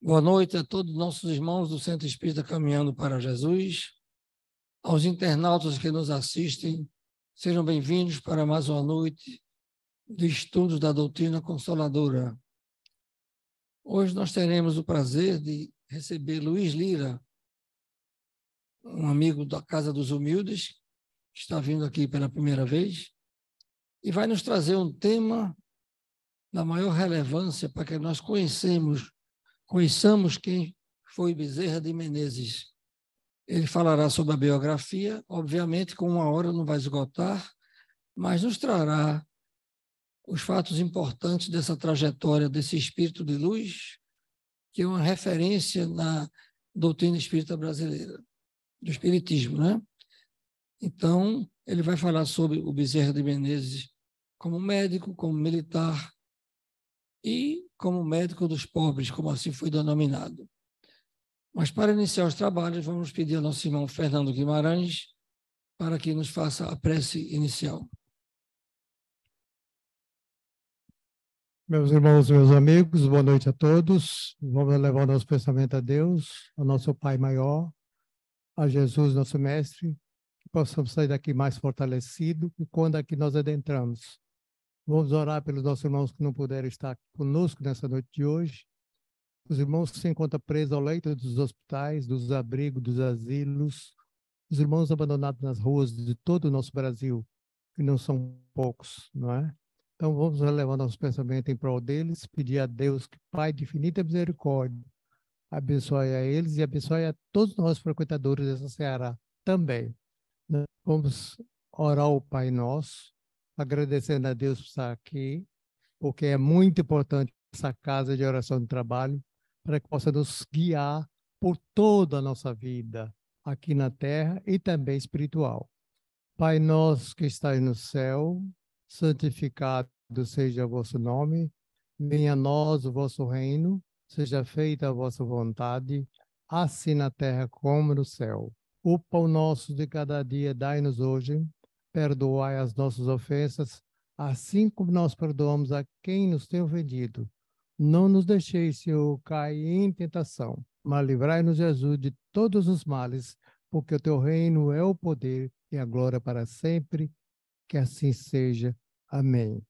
Boa noite a todos os nossos irmãos do Centro Espírita Caminhando para Jesus, aos internautas que nos assistem, sejam bem-vindos para mais uma noite de estudos da doutrina consoladora. Hoje nós teremos o prazer de receber Luiz Lira, um amigo da Casa dos Humildes, que está vindo aqui pela primeira vez, e vai nos trazer um tema da maior relevância para que nós conheçamos quem foi Bezerra de Menezes. Ele falará sobre a biografia, obviamente com uma hora não vai esgotar, mas nos trará os fatos importantes dessa trajetória desse espírito de luz, que é uma referência na doutrina espírita brasileira, do espiritismo, né? Então, ele vai falar sobre o Bezerra de Menezes como médico, como militar e como médico dos pobres, como assim foi denominado. Mas para iniciar os trabalhos, vamos pedir ao nosso irmão Fernando Guimarães para que nos faça a prece inicial. Meus irmãos, meus amigos, boa noite a todos. Vamos levar o nosso pensamento a Deus, ao nosso Pai maior, a Jesus, nosso Mestre, que possamos sair daqui mais fortalecidos e quando aqui nós adentramos. Vamos orar pelos nossos irmãos que não puderam estar conosco nessa noite de hoje. Os irmãos que se encontram presos ao leito dos hospitais, dos abrigos, dos asilos, os irmãos abandonados nas ruas de todo o nosso Brasil, que não são poucos, não é? Então vamos elevar nosso pensamento em prol deles, pedir a Deus que Pai de infinita misericórdia abençoe a eles e abençoe a todos nós frequentadores dessa seara também. Né? Vamos orar ao Pai Nosso, agradecendo a Deus por estar aqui, porque é muito importante essa casa de oração de trabalho, para que possa nos guiar por toda a nossa vida, aqui na terra e também espiritual. Pai nosso que estás no céu, santificado seja o vosso nome, venha a nós o vosso reino, seja feita a vossa vontade, assim na terra como no céu. O pão nosso de cada dia dai-nos hoje, perdoai as nossas ofensas, assim como nós perdoamos a quem nos tem ofendido. Não nos deixeis, Senhor, cair em tentação, mas livrai-nos, Jesus, de todos os males, porque o teu reino é o poder e a glória para sempre, que assim seja. Amém.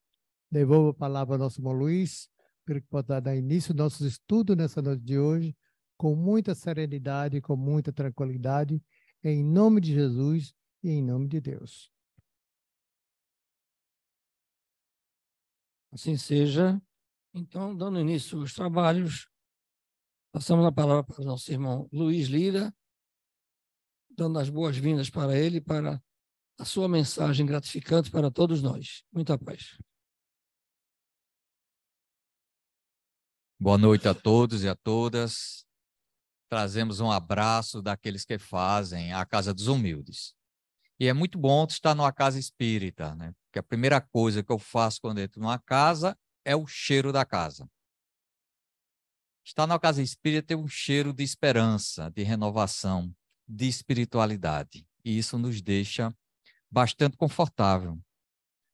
Devolvo a palavra ao nosso irmão Luiz, para que possa dar início ao nosso estudo nessa noite de hoje, com muita serenidade, com muita tranquilidade, em nome de Jesus e em nome de Deus. Assim seja. Então, dando início aos trabalhos, passamos a palavra para o nosso irmão Luiz Lira, dando as boas-vindas para ele, para a sua mensagem gratificante para todos nós. Muita paz. Boa noite a todos e a todas. Trazemos um abraço daqueles que fazem a Casa dos Humildes. E é muito bom estar numa casa espírita, né? Porque a primeira coisa que eu faço quando entro numa casa é o cheiro da casa. Estar numa casa espírita tem um cheiro de esperança, de renovação, de espiritualidade. E isso nos deixa bastante confortável.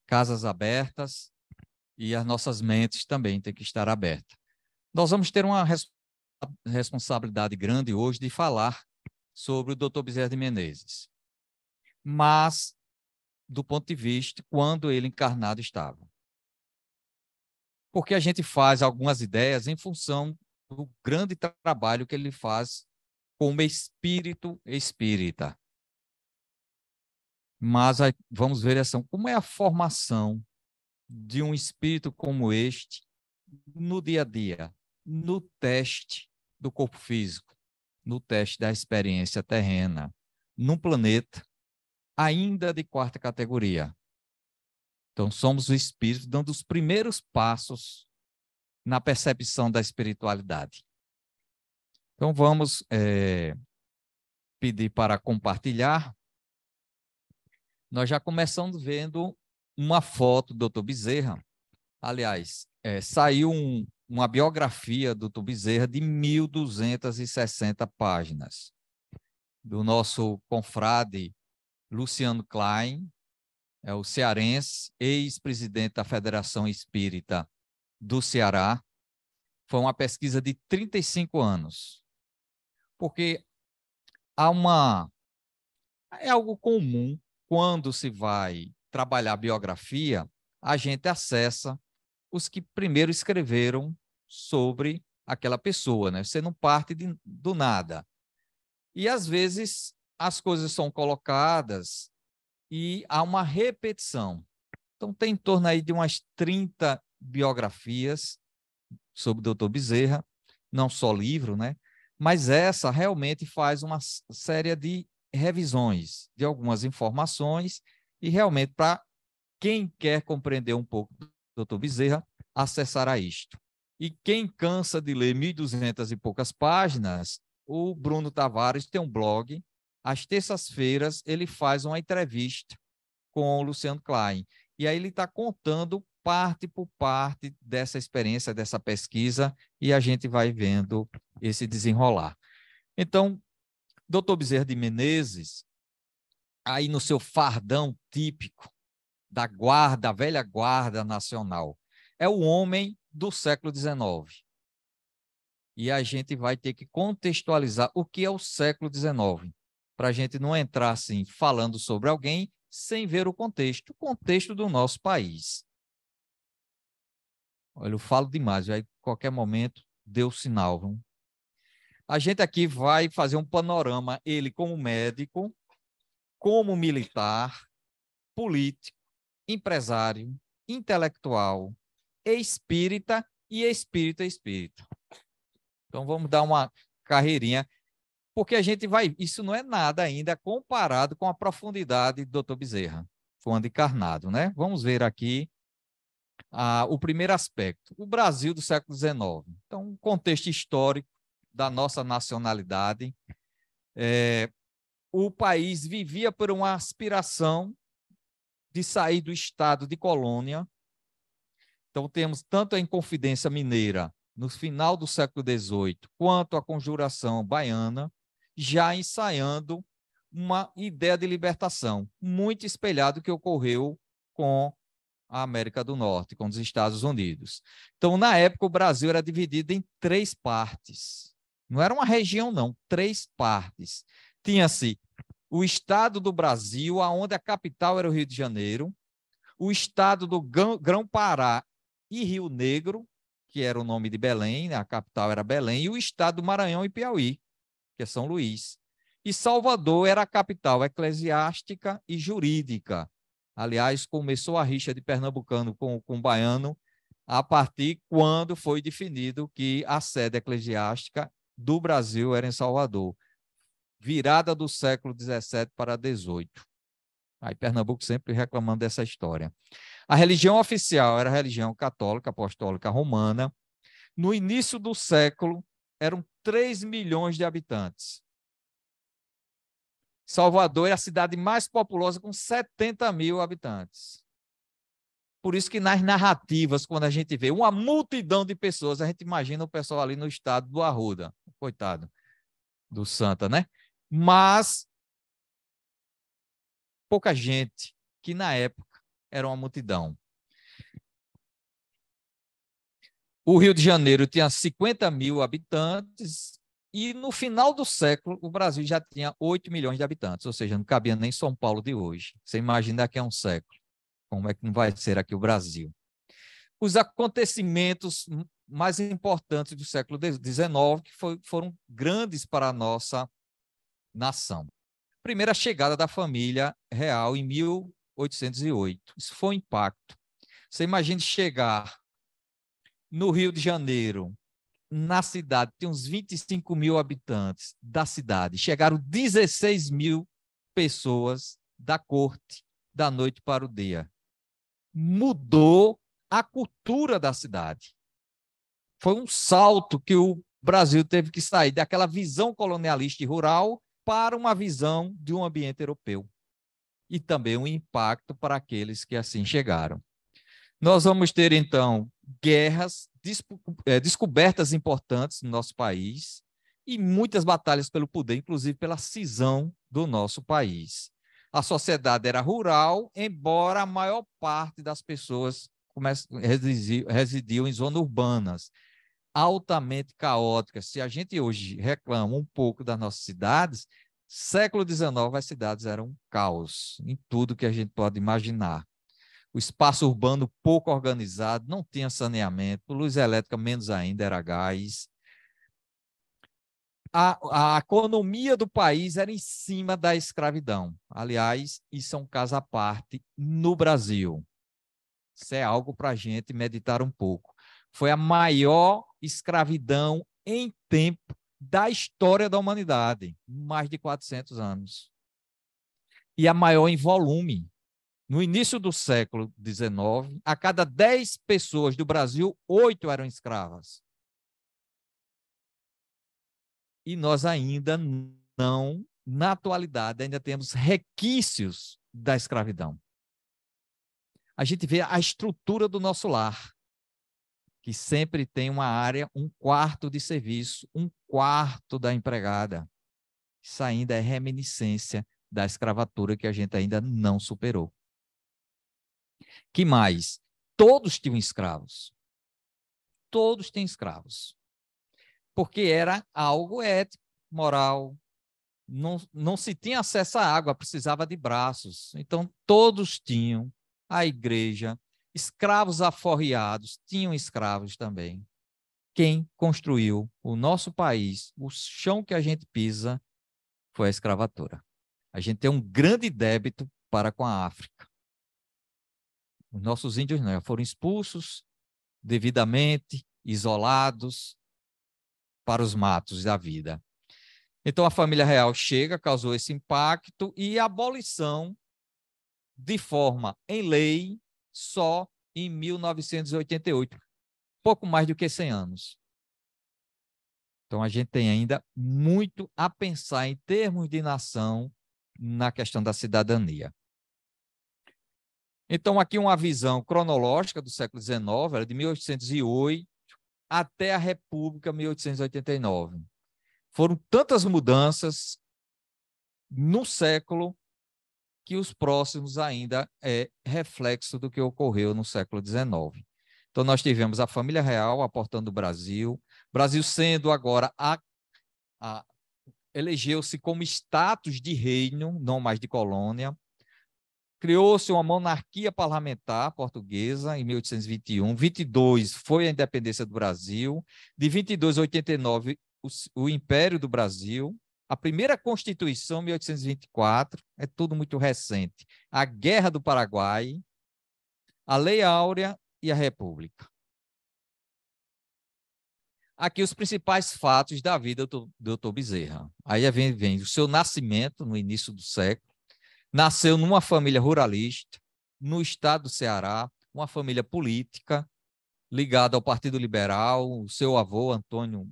Casas abertas e as nossas mentes também têm que estar abertas. Nós vamos ter uma responsabilidade grande hoje de falar sobre o Dr. Bezerra de Menezes, mas do ponto de vista quando ele encarnado estava. Porque a gente faz algumas ideias em função do grande trabalho que ele faz como espírito espírita. Mas vamos ver como é a formação de um espírito como este no dia a dia, no teste do corpo físico, no teste da experiência terrena, num planeta ainda de quarta categoria. Então, somos o espírito dando os primeiros passos na percepção da espiritualidade. Então, vamos pedir para compartilhar. Nós já começamos vendo uma foto do Dr. Bezerra. Aliás, saiu uma biografia do Dr. Bezerra de 1.260 páginas, do nosso confrade Luciano Klein, o cearense, ex-presidente da Federação Espírita do Ceará, Foi uma pesquisa de 35 anos. Porque é algo comum, quando se vai trabalhar biografia, a gente acessa os que primeiro escreveram sobre aquela pessoa, né? Você não parte do nada. E, às vezes, as coisas são colocadas e há uma repetição. Então, tem em torno aí de umas 30 biografias sobre o Dr. Bezerra, não só livro, né? Mas essa realmente faz uma série de revisões de algumas informações e realmente, para quem quer compreender um pouco do Dr. Bezerra, acessará isto. E quem cansa de ler 1.200 e poucas páginas, o Bruno Tavares tem um blog. Às terças-feiras, ele faz uma entrevista com o Luciano Klein. E aí ele está contando parte por parte dessa experiência, dessa pesquisa, e a gente vai vendo esse desenrolar. Então, Dr. Bezerra de Menezes, aí no seu fardão típico da guarda, velha guarda nacional, é o homem do século XIX. E a gente vai ter que contextualizar o que é o século XIX, para a gente não entrar assim, falando sobre alguém sem ver o contexto do nosso país. Olha, eu falo demais, aí qualquer momento deu sinal. Viu? A gente aqui vai fazer um panorama, ele como médico, como militar, político, empresário, intelectual, espírita e espírita. Então, vamos dar uma carreirinha, porque a gente vai... Isso não é nada ainda comparado com a profundidade do Dr. Bezerra, quando encarnado, né? Vamos ver aqui o primeiro aspecto, o Brasil do século XIX. Então, um contexto histórico da nossa nacionalidade. O país vivia por uma aspiração de sair do estado de colônia. Então, temos tanto a Inconfidência Mineira, no final do século XVIII, quanto a Conjuração Baiana, já ensaiando uma ideia de libertação, muito espelhado do que ocorreu com a América do Norte, com os Estados Unidos. Então, na época, o Brasil era dividido em 3 partes. Não era uma região, não, 3 partes. Tinha-se o estado do Brasil, onde a capital era o Rio de Janeiro, o estado do Grão-Pará e Rio Negro, que era o nome de Belém, a capital era Belém, e o estado do Maranhão e Piauí, que é São Luís. E Salvador era a capital eclesiástica e jurídica. Aliás, começou a rixa de pernambucano com o baiano a partir quando foi definido que a sede eclesiástica do Brasil era em Salvador, virada do século XVII para XVIII. Aí Pernambuco sempre reclamando dessa história. A religião oficial era a religião católica, apostólica romana. No início do século, eram 3 milhões de habitantes. Salvador é a cidade mais populosa, com 70 mil habitantes. Por isso que nas narrativas, quando a gente vê uma multidão de pessoas, a gente imagina o pessoal ali no estado do Arruda, coitado do Santa, né? Mas pouca gente, que na época era uma multidão. O Rio de Janeiro tinha 50 mil habitantes e no final do século o Brasil já tinha 8 milhões de habitantes, ou seja, não cabia nem São Paulo de hoje. Você imagina daqui a um século, como é que não vai ser aqui o Brasil. Os acontecimentos mais importantes do século XIX, que foram grandes para a nossa nação. Primeira chegada da família real em 1808. Isso foi um impacto. Você imagina chegar no Rio de Janeiro, na cidade, tem uns 25 mil habitantes da cidade. Chegaram 16 mil pessoas da corte da noite para o dia. Mudou a cultura da cidade. Foi um salto que o Brasil teve que sair daquela visão colonialista e rural para uma visão de um ambiente europeu. E também um impacto para aqueles que assim chegaram. Nós vamos ter, então, guerras, descobertas importantes no nosso país e muitas batalhas pelo poder, inclusive pela cisão do nosso país. A sociedade era rural, embora a maior parte das pessoas residiam em zonas urbanas. altamente caóticas. Se a gente hoje reclama um pouco das nossas cidades, século XIX as cidades eram um caos em tudo que a gente pode imaginar. O espaço urbano pouco organizado, não tinha saneamento, luz elétrica menos ainda, era gás. A economia do país era em cima da escravidão. Aliás, isso é um caso à parte no Brasil. Isso é algo para a gente meditar um pouco. Foi a maior escravidão em tempo da história da humanidade, mais de 400 anos. E a maior em volume. No início do século XIX, a cada 10 pessoas do Brasil, 8 eram escravas. E nós ainda não, na atualidade, ainda temos requisitos da escravidão. A gente vê a estrutura do nosso lar, que sempre tem uma área, um quarto de serviço, um quarto da empregada. Isso ainda é reminiscência da escravatura que a gente ainda não superou. Que mais? Todos tinham escravos. Todos têm escravos. Porque era algo ético, moral. Não se tinha acesso à água, precisava de braços. Então, todos tinham. A igreja, escravos aforreados, tinham escravos também. Quem construiu o nosso país, o chão que a gente pisa, foi a escravatura. A gente tem um grande débito para com a África. Os nossos índios não, foram expulsos devidamente, isolados para os matos da vida. Então, a família real chega, causou esse impacto e a abolição de forma em lei só em 1988, pouco mais do que 100 anos. Então, a gente tem ainda muito a pensar em termos de nação na questão da cidadania. Então, aqui uma visão cronológica do século XIX, era de 1808 até a República, 1889. Foram tantas mudanças no século que os próximos ainda é reflexo do que ocorreu no século XIX. Então, nós tivemos a família real aportando o Brasil sendo agora elegeu-se como status de reino, não mais de colônia. Criou-se uma monarquia parlamentar portuguesa em 1821. 22 foi a independência do Brasil. De 22 a 89, o Império do Brasil. A primeira Constituição, 1824, é tudo muito recente. A Guerra do Paraguai, a Lei Áurea e a República. Aqui os principais fatos da vida do Dr. Bezerra. Aí vem o seu nascimento no início do século. Nasceu numa família ruralista, no estado do Ceará, uma família política, ligada ao Partido Liberal. O seu avô, Antônio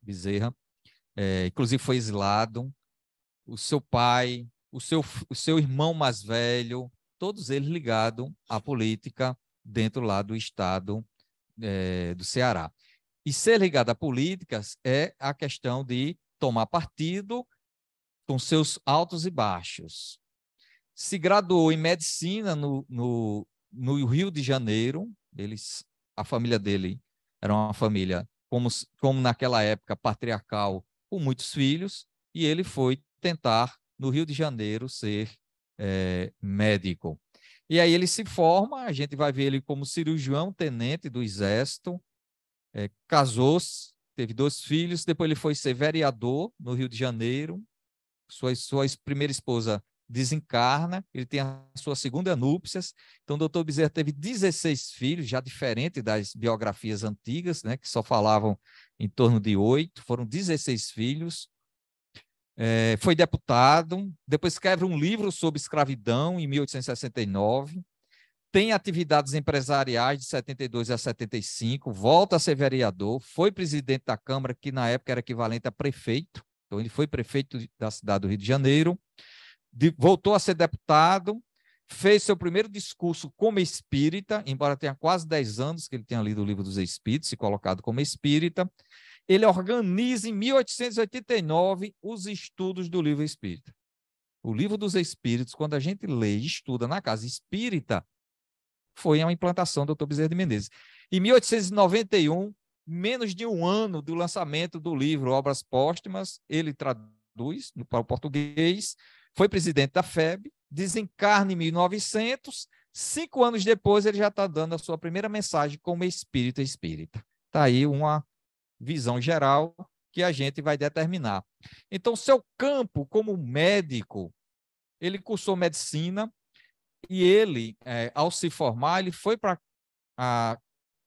Bezerra, inclusive foi exilado. O seu pai, o seu irmão mais velho, todos eles ligados à política dentro lá do estado do Ceará. E ser ligado a políticas é a questão de tomar partido com seus altos e baixos. Se graduou em medicina no Rio de Janeiro. A família dele era uma família, como naquela época, patriarcal, com muitos filhos, e ele foi tentar, no Rio de Janeiro, ser médico. E aí ele se forma, a gente vai ver ele como cirurgião tenente do Exército, casou-se, teve 2 filhos, depois ele foi ser vereador no Rio de Janeiro. Sua primeira esposa desencarna, ele tem a sua segunda núpcias. Então, o doutor Bezerra teve 16 filhos, já diferente das biografias antigas, né, que só falavam em torno de 8, foram 16 filhos. Foi deputado, depois escreve um livro sobre escravidão em 1869, tem atividades empresariais de 72 a 75, volta a ser vereador, foi presidente da Câmara, que na época era equivalente a prefeito. Então, ele foi prefeito da cidade do Rio de Janeiro, voltou a ser deputado, fez seu primeiro discurso como espírita, embora tenha quase 10 anos que ele tenha lido o Livro dos Espíritos e colocado como espírita. Ele organiza, em 1889, os estudos do Livro Espírita. O Livro dos Espíritos, quando a gente lê e estuda na casa espírita, foi uma implantação do Dr. Bezerra de Menezes. Em 1891, menos de um ano do lançamento do livro Obras Póstumas, ele traduz para o português, foi presidente da FEB, desencarna em 1900, 5 anos depois ele já está dando a sua primeira mensagem como espírita. Está aí uma visão geral que a gente vai determinar. Então, seu campo como médico, ele cursou medicina e ele, ao se formar, ele foi para a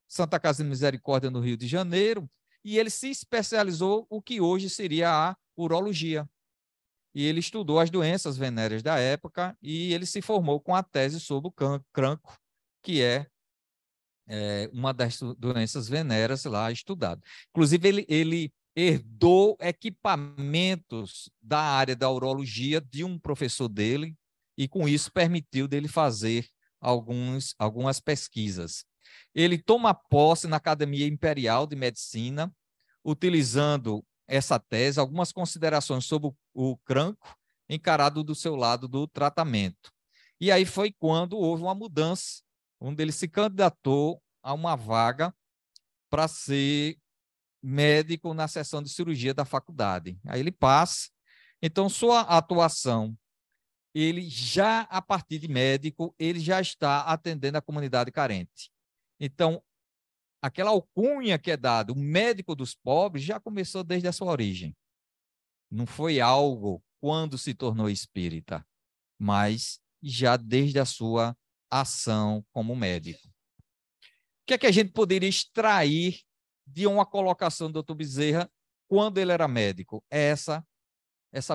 Santa Casa de Misericórdia no Rio de Janeiro e ele se especializou o que hoje seria a urologia. E ele estudou as doenças venéreas da época e ele se formou com a tese sobre o cancro, que é uma das doenças venéreas lá estudada. Inclusive, ele herdou equipamentos da área da urologia de um professor dele e, com isso, permitiu dele fazer algumas pesquisas. Ele toma posse na Academia Imperial de Medicina, utilizando essa tese, algumas considerações sobre o cancro encarado do seu lado do tratamento. E aí foi quando houve uma mudança, onde ele se candidatou a uma vaga para ser médico na seção de cirurgia da faculdade. Aí ele passa. Então, sua atuação, ele já, a partir de médico, ele já está atendendo a comunidade carente. Então, aquela alcunha que é dada, o médico dos pobres, já começou desde a sua origem. Não foi algo quando se tornou espírita, mas já desde a sua ação como médico. O que é que a gente poderia extrair de uma colocação do Dr. Bezerra quando ele era médico? Essa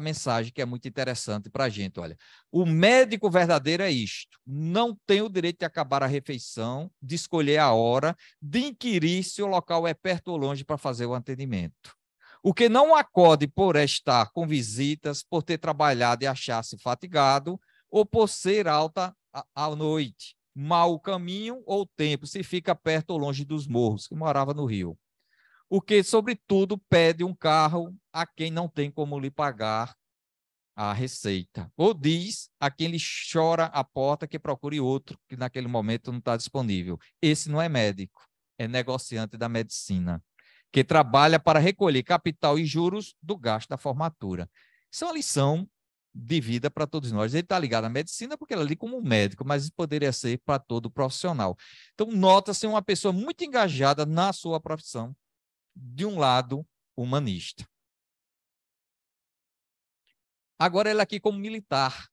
mensagem que é muito interessante para a gente. Olha, o médico verdadeiro é isto: não tem o direito de acabar a refeição, de escolher a hora, de inquirir se o local é perto ou longe para fazer o atendimento. O que não acode por estar com visitas, por ter trabalhado e achar-se fatigado, ou por ser alta à noite, mal o caminho ou tempo, se fica perto ou longe dos morros, que morava no Rio. O que, sobretudo, pede um carro a quem não tem como lhe pagar a receita. Ou diz a quem lhe chora a porta que procure outro, que naquele momento não está disponível. Esse não é médico, é negociante da medicina, que trabalha para recolher capital e juros do gasto da formatura. Isso é uma lição de vida para todos nós. Ele está ligado à medicina porque ele é ali como um médico, mas isso poderia ser para todo profissional. Então, nota-se uma pessoa muito engajada na sua profissão, de um lado humanista. Agora, ele aqui como militar.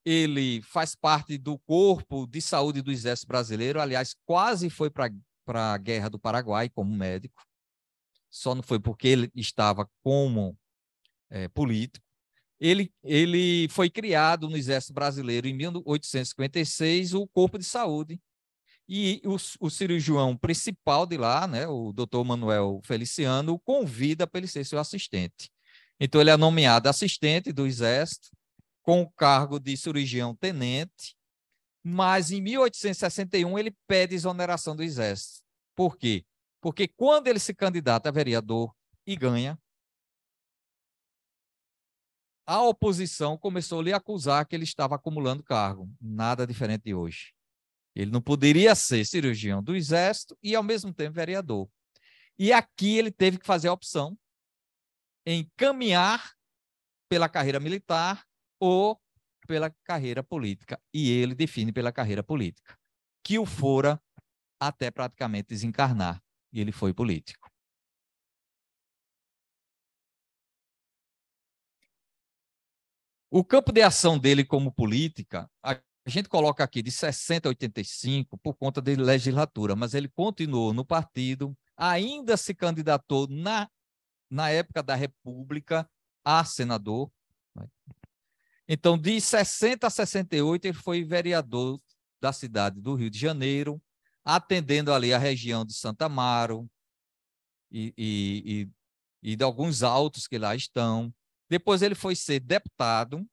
Ele faz parte do Corpo de Saúde do Exército Brasileiro, aliás, quase foi para a Guerra do Paraguai como médico, só não foi porque ele estava como político. Ele foi criado no Exército Brasileiro em 1856, o Corpo de Saúde, e o cirurgião principal de lá, né, o Dr. Manuel Feliciano, o convida para ele ser seu assistente. Então, ele é nomeado assistente do Exército, com o cargo de cirurgião-tenente, mas em 1861 ele pede exoneração do Exército. Por quê? Porque quando ele se candidata a vereador e ganha, a oposição começou a lhe acusar que ele estava acumulando cargo, nada diferente de hoje. Ele não poderia ser cirurgião do Exército e, ao mesmo tempo, vereador. E aqui ele teve que fazer a opção em caminhar pela carreira militar ou pela carreira política. E ele define pela carreira política, que o fora até praticamente desencarnar. E ele foi político. O campo de ação dele como política, a gente coloca aqui de 60 a 85 por conta da legislatura, mas ele continuou no partido, ainda se candidatou na época da República a senador. Então, de 60 a 68, ele foi vereador da cidade do Rio de Janeiro, atendendo ali a região de Santa Amaro e de alguns autos que lá estão. Depois ele foi ser deputado,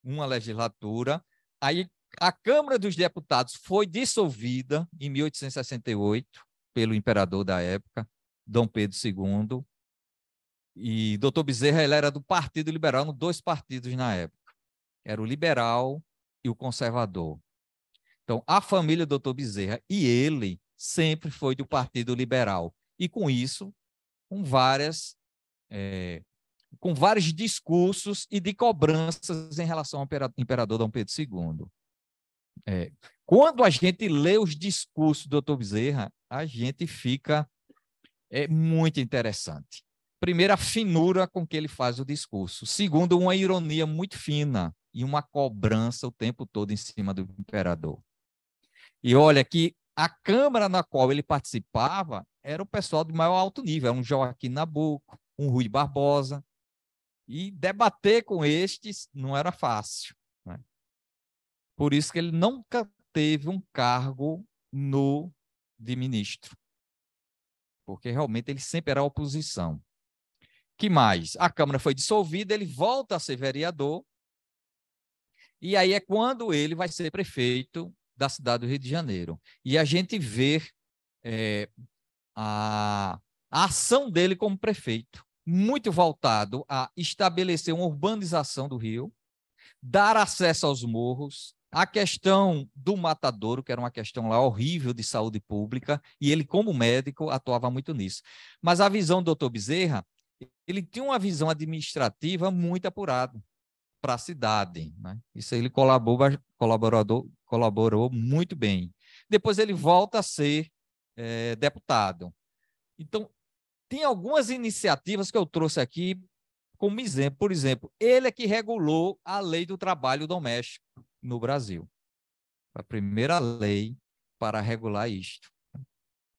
uma legislatura. Aí a Câmara dos Deputados foi dissolvida em 1868 pelo imperador da época, Dom Pedro II. E Dr. Bezerra ele era do Partido Liberal, eram 2 partidos na época. Era o liberal e o conservador. Então, a família do Dr. Bezerra e ele sempre foi do Partido Liberal. E com isso, com vários discursos e de cobranças em relação ao imperador Dom Pedro II. Quando a gente lê os discursos do Dr. Bezerra, a gente fica muito interessante. Primeiro, a finura com que ele faz o discurso. Segundo, uma ironia muito fina e uma cobrança o tempo todo em cima do imperador. E olha que a Câmara na qual ele participava era o pessoal de maior alto nível, era um Joaquim Nabuco, um Rui Barbosa, e debater com estes não era fácil, né? Por isso que ele nunca teve um cargo de ministro, porque realmente ele sempre era oposição. Que mais? A Câmara foi dissolvida, ele volta a ser vereador, e aí é quando ele vai ser prefeito da cidade do Rio de Janeiro. E a gente vê a ação dele como prefeito, muito voltado a estabelecer uma urbanização do Rio, dar acesso aos morros, a questão do matadouro, que era uma questão lá horrível de saúde pública, e ele, como médico, atuava muito nisso. Mas a visão do Dr. Bezerra, ele tinha uma visão administrativa muito apurada para a cidade, né? Isso ele colaborou muito bem. Depois ele volta a ser deputado. Então, tem algumas iniciativas que eu trouxe aqui como exemplo. Por exemplo, ele é que regulou a lei do trabalho doméstico no Brasil. A primeira lei para regular isto.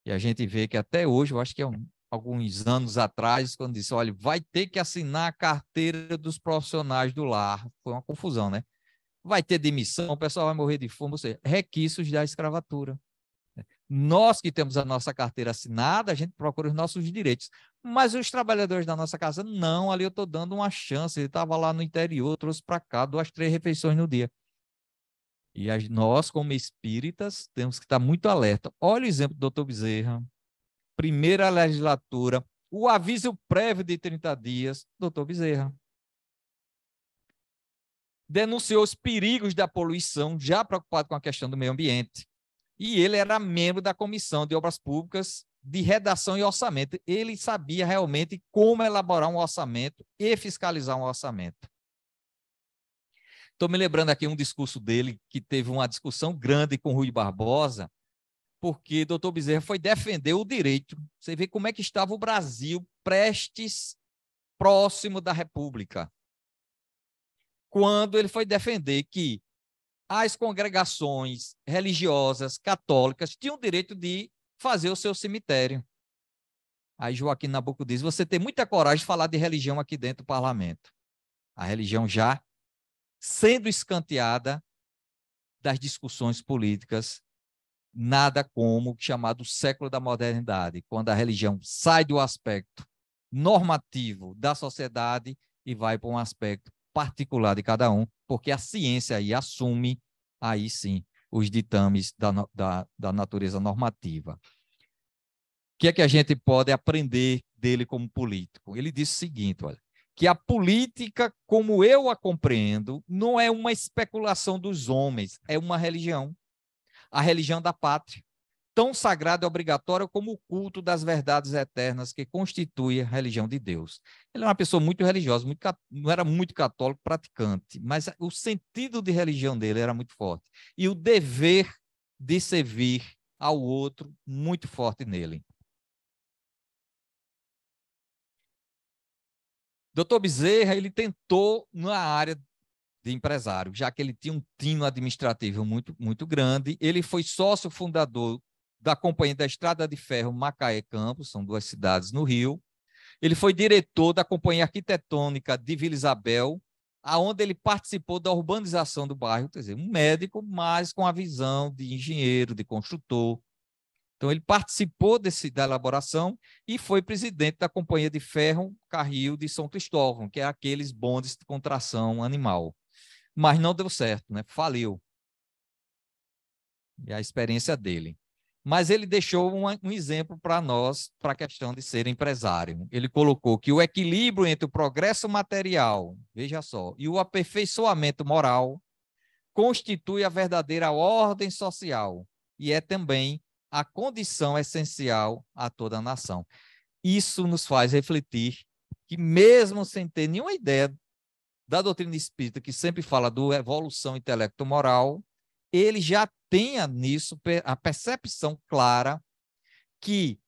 E a gente vê que até hoje, eu acho que alguns anos atrás, quando disse, olha, vai ter que assinar a carteira dos profissionais do lar. Foi uma confusão, né? Vai ter demissão, o pessoal vai morrer de fome, ou seja, requisitos da escravatura. Nós que temos a nossa carteira assinada, a gente procura os nossos direitos. Mas os trabalhadores da nossa casa, não, ali eu estou dando uma chance. Ele estava lá no interior, trouxe para cá 2, 3 refeições no dia. E nós, como espíritas, temos que estar muito alerta. Olha o exemplo do Dr. Bezerra, primeira legislatura, o aviso prévio de 30 dias, Dr. Bezerra. Denunciou os perigos da poluição, já preocupado com a questão do meio ambiente. E ele era membro da Comissão de Obras Públicas de Redação e Orçamento. Ele sabia realmente como elaborar um orçamento e fiscalizar um orçamento. Estou me lembrando aqui um discurso dele, que teve uma discussão grande com Rui Barbosa, porque Dr. Bezerra foi defender o direito. Você vê como é que estava o Brasil próximo da República. Quando ele foi defender que as congregações religiosas católicas tinham o direito de fazer o seu cemitério. Aí Joaquim Nabuco diz, você tem muita coragem de falar de religião aqui dentro do parlamento. A religião já sendo escanteada das discussões políticas, nada como o chamado século da modernidade, quando a religião sai do aspecto normativo da sociedade e vai para um aspecto particular de cada um, porque a ciência aí assume, aí sim, os ditames da natureza normativa. O que é que a gente pode aprender dele como político? Ele disse o seguinte, olha, que a política, como eu a compreendo, não é uma especulação dos homens, é uma religião. A religião da pátria, tão sagrada e obrigatória como o culto das verdades eternas que constitui a religião de Deus. Ele é uma pessoa muito religiosa, não era muito católico praticante, mas o sentido de religião dele era muito forte. E o dever de servir ao outro, muito forte nele. Dr. Bezerra, ele tentou na área de empresário, já que ele tinha um tino administrativo muito, muito grande. Ele foi sócio fundador da Companhia da Estrada de Ferro Macaé Campos, são 2 cidades no Rio. Ele foi diretor da Companhia Arquitetônica de Vila Isabel, aonde ele participou da urbanização do bairro, quer dizer, um médico, mas com a visão de engenheiro, de construtor. Então, ele participou da elaboração e foi presidente da Companhia de Ferro Carril de São Cristóvão, que é aqueles bondes de contração animal. Mas não deu certo, né? Faliu. E a experiência dele. Mas ele deixou um exemplo para nós, para a questão de ser empresário. Ele colocou que o equilíbrio entre o progresso material, veja só, e o aperfeiçoamento moral constitui a verdadeira ordem social e é também a condição essencial a toda a nação. Isso nos faz refletir que, mesmo sem ter nenhuma ideia da doutrina espírita, que sempre fala do evolução intelecto-moral, ele já tenha nisso a percepção clara que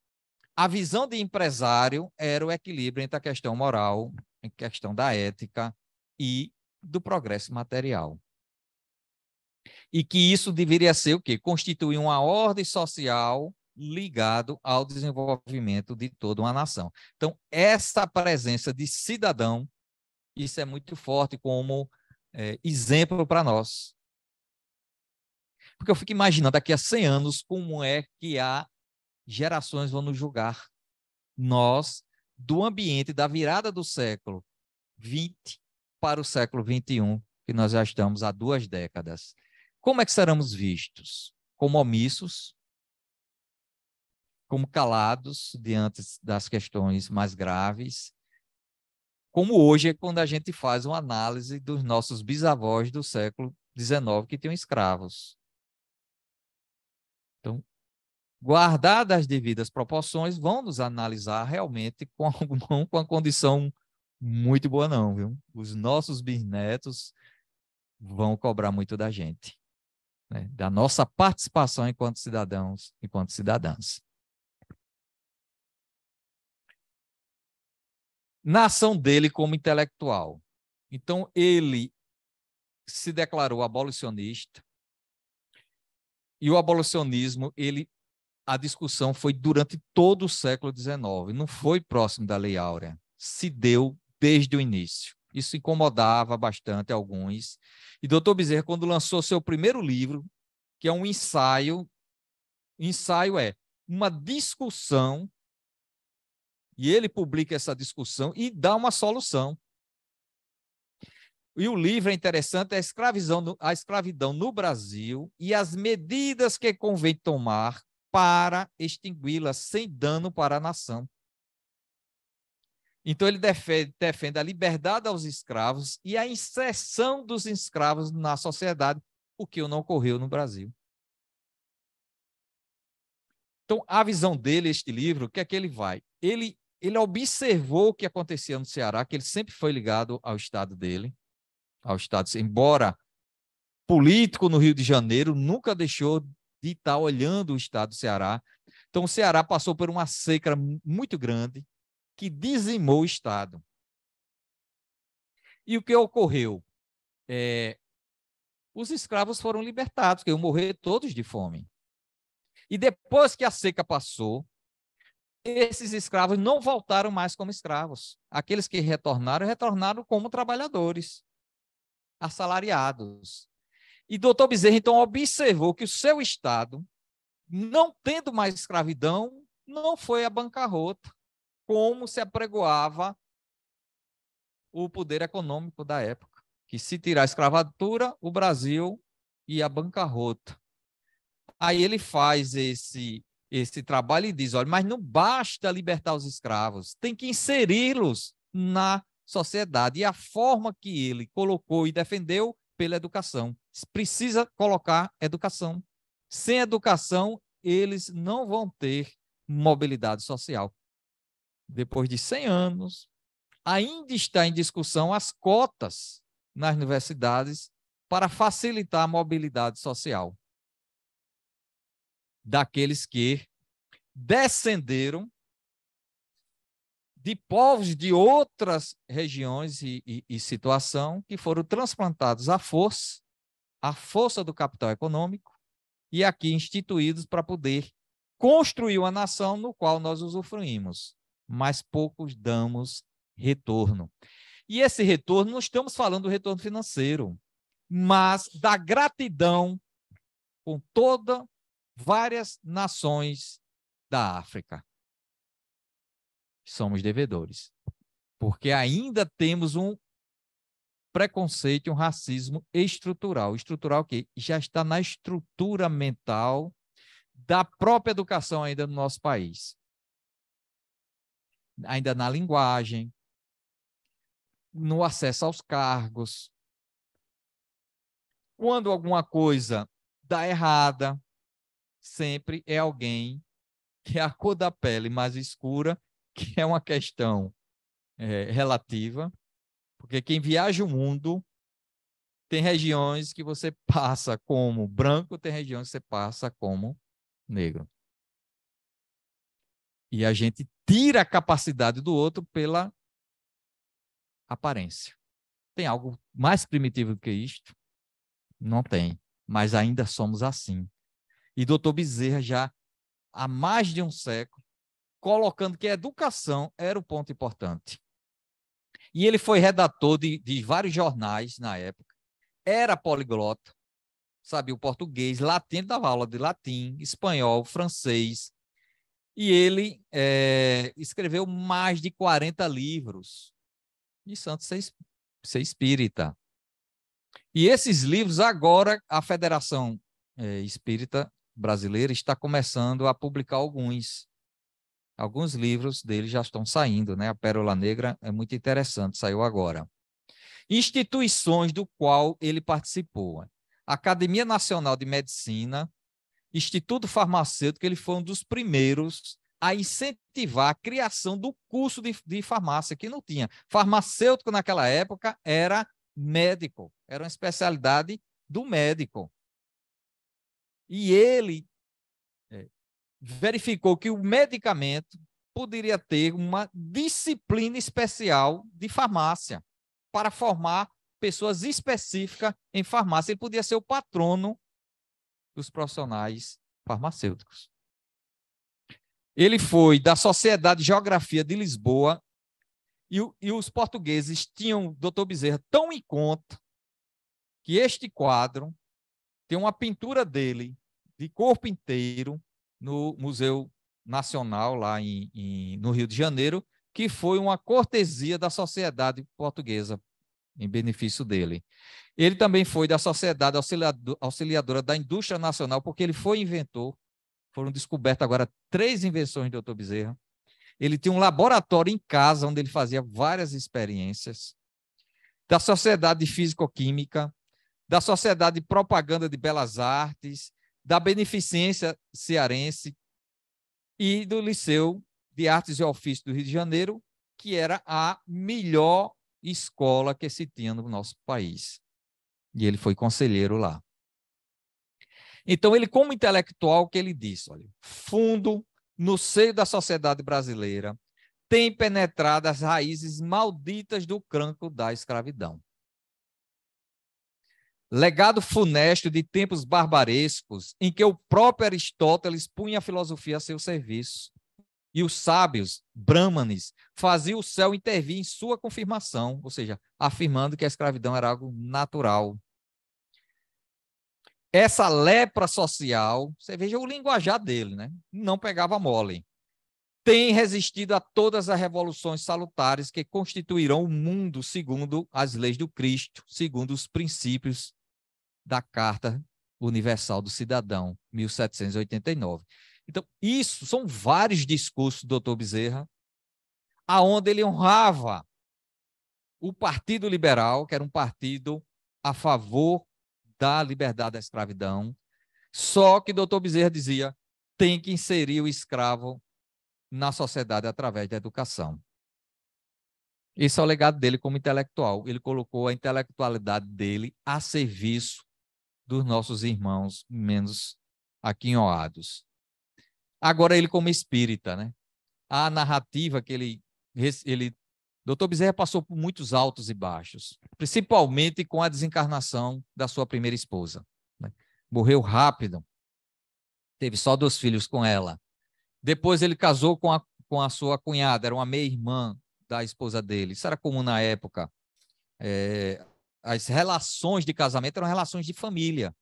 a visão de empresário era o equilíbrio entre a questão moral, a questão da ética e do progresso material. E que isso deveria ser o quê? Constituir uma ordem social ligado ao desenvolvimento de toda uma nação. Então, essa presença de cidadão, isso é muito forte como exemplo para nós. Porque eu fico imaginando daqui a 100 anos como é que a gerações vão nos julgar. Nós, do ambiente da virada do século XX para o século XXI, que nós já estamos há 2 décadas. Como é que seremos vistos? Como omissos? Como calados diante das questões mais graves? Como hoje é quando a gente faz uma análise dos nossos bisavós do século XIX que tinham escravos. Então, guardadas as devidas proporções, vão nos analisar realmente com uma condição muito boa não, viu? Os nossos bisnetos vão cobrar muito da gente, né? Da nossa participação enquanto cidadãos, enquanto cidadãs. Na ação dele como intelectual. Então, ele se declarou abolicionista, e o abolicionismo, a discussão foi durante todo o século XIX, não foi próximo da Lei Áurea, se deu desde o início. Isso incomodava bastante alguns. E Dr. Bezerra, quando lançou seu primeiro livro, que é um ensaio é uma discussão, e ele publica essa discussão e dá uma solução. E o livro é interessante, a escravidão no Brasil e as medidas que convém tomar para extingui-la sem dano para a nação. Então, ele defende a liberdade aos escravos e a inserção dos escravos na sociedade, o que não ocorreu no Brasil. Então, a visão dele, este livro, o que é que ele vai? Ele observou o que acontecia no Ceará, que ele sempre foi ligado ao estado dele, embora político no Rio de Janeiro, nunca deixou de estar olhando o estado do Ceará. Então, o Ceará passou por uma seca muito grande que dizimou o estado. E o que ocorreu? Os escravos foram libertados, que iam morrer todos de fome. E depois que a seca passou, esses escravos não voltaram mais como escravos. Aqueles que retornaram como trabalhadores, assalariados. E Dr. Bezerra, então, observou que o seu estado, não tendo mais escravidão, não foi à bancarrota, como se apregoava o poder econômico da época, que se tirar a escravatura, o Brasil ia à bancarrota. Aí ele faz esse trabalho e diz, olha, mas não basta libertar os escravos, tem que inseri-los na sociedade. E a forma que ele colocou e defendeu pela educação. Precisa colocar educação. Sem educação, eles não vão ter mobilidade social. Depois de 100 anos, ainda está em discussão as cotas nas universidades para facilitar a mobilidade social daqueles que descenderam de povos de outras regiões e situação que foram transplantados à força do capital econômico, e aqui instituídos para poder construir uma nação no qual nós usufruímos, mas poucos damos retorno. E esse retorno, não estamos falando do retorno financeiro, mas da gratidão com várias nações da África. Somos devedores, porque ainda temos um preconceito, um racismo estrutural. Estrutural que já está na estrutura mental da própria educação ainda no nosso país. Ainda na linguagem, no acesso aos cargos. Quando alguma coisa dá errada, sempre é alguém que é a cor da pele mais escura, que é uma questão relativa, porque quem viaja o mundo tem regiões que você passa como branco, tem regiões que você passa como negro. E a gente tira a capacidade do outro pela aparência. Tem algo mais primitivo do que isto? Não tem, mas ainda somos assim. E Dr. Bezerra já há mais de um século colocando que a educação era o ponto importante. E ele foi redator de vários jornais na época, era poliglota, sabia o português, latim, ele dava aula de latim, espanhol, francês, e ele escreveu mais de 40 livros de santo ser espírita. E esses livros, agora, a Federação Espírita Brasileira está começando a publicar alguns. Alguns livros dele já estão saindo, né? A Pérola Negra é muito interessante, saiu agora. Instituições do qual ele participou. Academia Nacional de Medicina, Instituto Farmacêutico, ele foi um dos primeiros a incentivar a criação do curso de farmácia, que não tinha. Farmacêutico naquela época era médico, era uma especialidade do médico. E ele verificou que o medicamento poderia ter uma disciplina especial de farmácia para formar pessoas específicas em farmácia. Ele podia ser o patrono dos profissionais farmacêuticos. Ele foi da Sociedade de Geografia de Lisboa e os portugueses tinham o Dr. Bezerra tão em conta que este quadro tem uma pintura dele de corpo inteiro no Museu Nacional, lá no Rio de Janeiro, que foi uma cortesia da Sociedade Portuguesa, em benefício dele. Ele também foi da Sociedade Auxiliadora da Indústria Nacional, porque ele foi inventor. Foram descobertas agora 3 invenções do Dr. Bezerra. Ele tinha um laboratório em casa, onde ele fazia várias experiências. Da Sociedade de Físico-Química, da Sociedade de Propaganda de Belas Artes, da Beneficência Cearense e do Liceu de Artes e Ofícios do Rio de Janeiro, que era a melhor escola que se tinha no nosso país. E ele foi conselheiro lá. Então, ele, como intelectual, que ele disse, olha, fundo no seio da sociedade brasileira, tem penetrado as raízes malditas do cancro da escravidão. Legado funesto de tempos barbarescos, em que o próprio Aristóteles punha a filosofia a seu serviço, e os sábios, brahmanes, faziam o céu intervir em sua confirmação, ou seja, afirmando que a escravidão era algo natural. Essa lepra social, você veja o linguajar dele, né? Não pegava mole. Tem resistido a todas as revoluções salutares que constituirão o mundo segundo as leis do Cristo, segundo os princípios da Carta Universal do Cidadão, 1789. Então, isso são vários discursos do Dr. Bezerra, aonde ele honrava o Partido Liberal, que era um partido a favor da liberdade da escravidão, só que Dr. Bezerra dizia, tem que inserir o escravo na sociedade através da educação. Esse é o legado dele como intelectual. Ele colocou a intelectualidade dele a serviço dos nossos irmãos menos aquinhoados. Agora ele como espírita, né? A narrativa que Dr. Bezerra passou por muitos altos e baixos, principalmente com a desencarnação da sua primeira esposa. Né? Morreu rápido, teve só 2 filhos com ela. Depois ele casou com a sua cunhada, era uma meia-irmã da esposa dele. Isso era comum na época. As relações de casamento eram relações de família.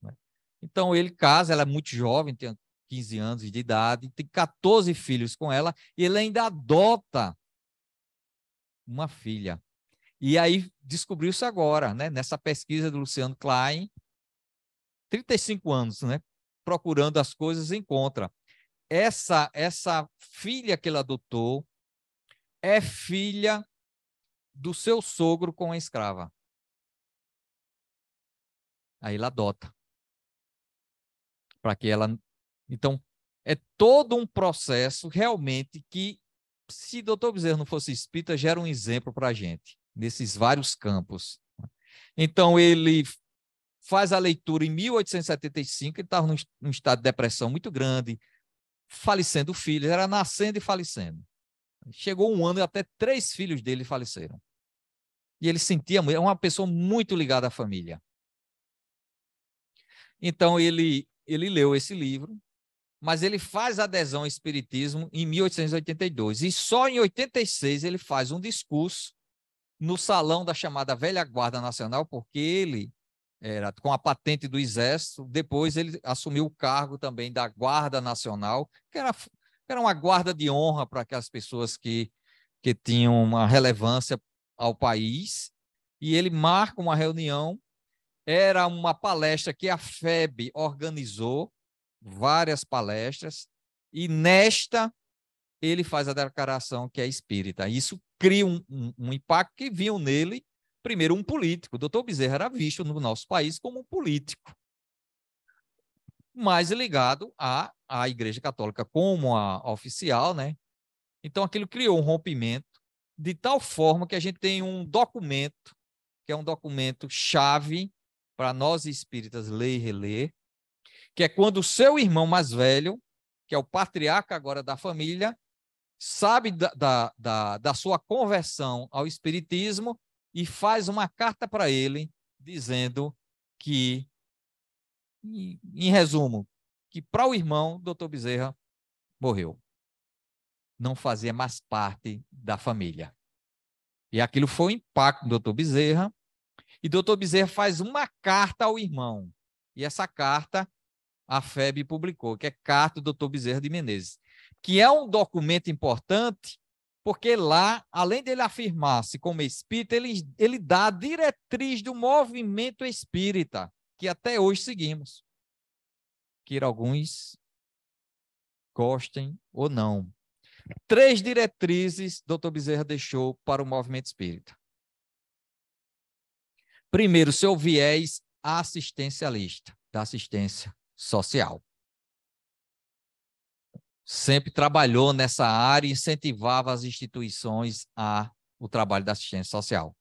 Né? Então ele casa, ela é muito jovem, tem 15 anos de idade, tem 14 filhos com ela, e ele ainda adota uma filha. E aí descobriu-se agora, né, nessa pesquisa do Luciano Klein, 35 anos, né, procurando as coisas, encontra. Essa filha que ele adotou é filha do seu sogro com a escrava. Aí ele adota. para que ela... Então, é todo um processo realmente que, se Dr. Bezerra não fosse espírita, gera um exemplo para a gente, nesses vários campos. Então, ele faz a leitura em 1875, ele estava num estado de depressão muito grande, falecendo filhos, era nascendo e falecendo. Chegou um ano e até 3 filhos dele faleceram. E ele sentia, é uma pessoa muito ligada à família. Então, ele leu esse livro, mas ele faz adesão ao espiritismo em 1882. E só em 86 ele faz um discurso no salão da chamada Velha Guarda Nacional, porque ele era com a patente do Exército, depois ele assumiu o cargo também da Guarda Nacional, que era uma guarda de honra para aquelas pessoas que tinham uma relevância ao país, e ele marca uma reunião, era uma palestra que a FEB organizou, várias palestras, e nesta ele faz a declaração que é espírita. Isso cria um impacto que viam nele, primeiro, um político. O doutor Bezerra era visto no nosso país como um político, mais ligado à Igreja Católica como a oficial, né? Então, aquilo criou um rompimento de tal forma que a gente tem um documento, que é um documento chave para nós espíritas ler e reler, que é quando o seu irmão mais velho, que é o patriarca agora da família, sabe da sua conversão ao espiritismo e faz uma carta para ele dizendo que, em resumo, que para o irmão, Dr. Bezerra morreu. Não fazia mais parte da família. E aquilo foi um impacto do Dr. Bezerra, e Dr. Bezerra faz uma carta ao irmão. E essa carta a FEB publicou, que é Carta do Dr. Bezerra de Menezes, que é um documento importante, porque lá, além dele afirmar-se como espírita, ele dá a diretriz do movimento espírita, que até hoje seguimos. Queira alguns gostem ou não. 3 diretrizes Dr. Bezerra deixou para o movimento espírita. Primeiro, seu viés assistencialista, da assistência social. Sempre trabalhou nessa área e incentivava as instituições ao trabalho da assistência social.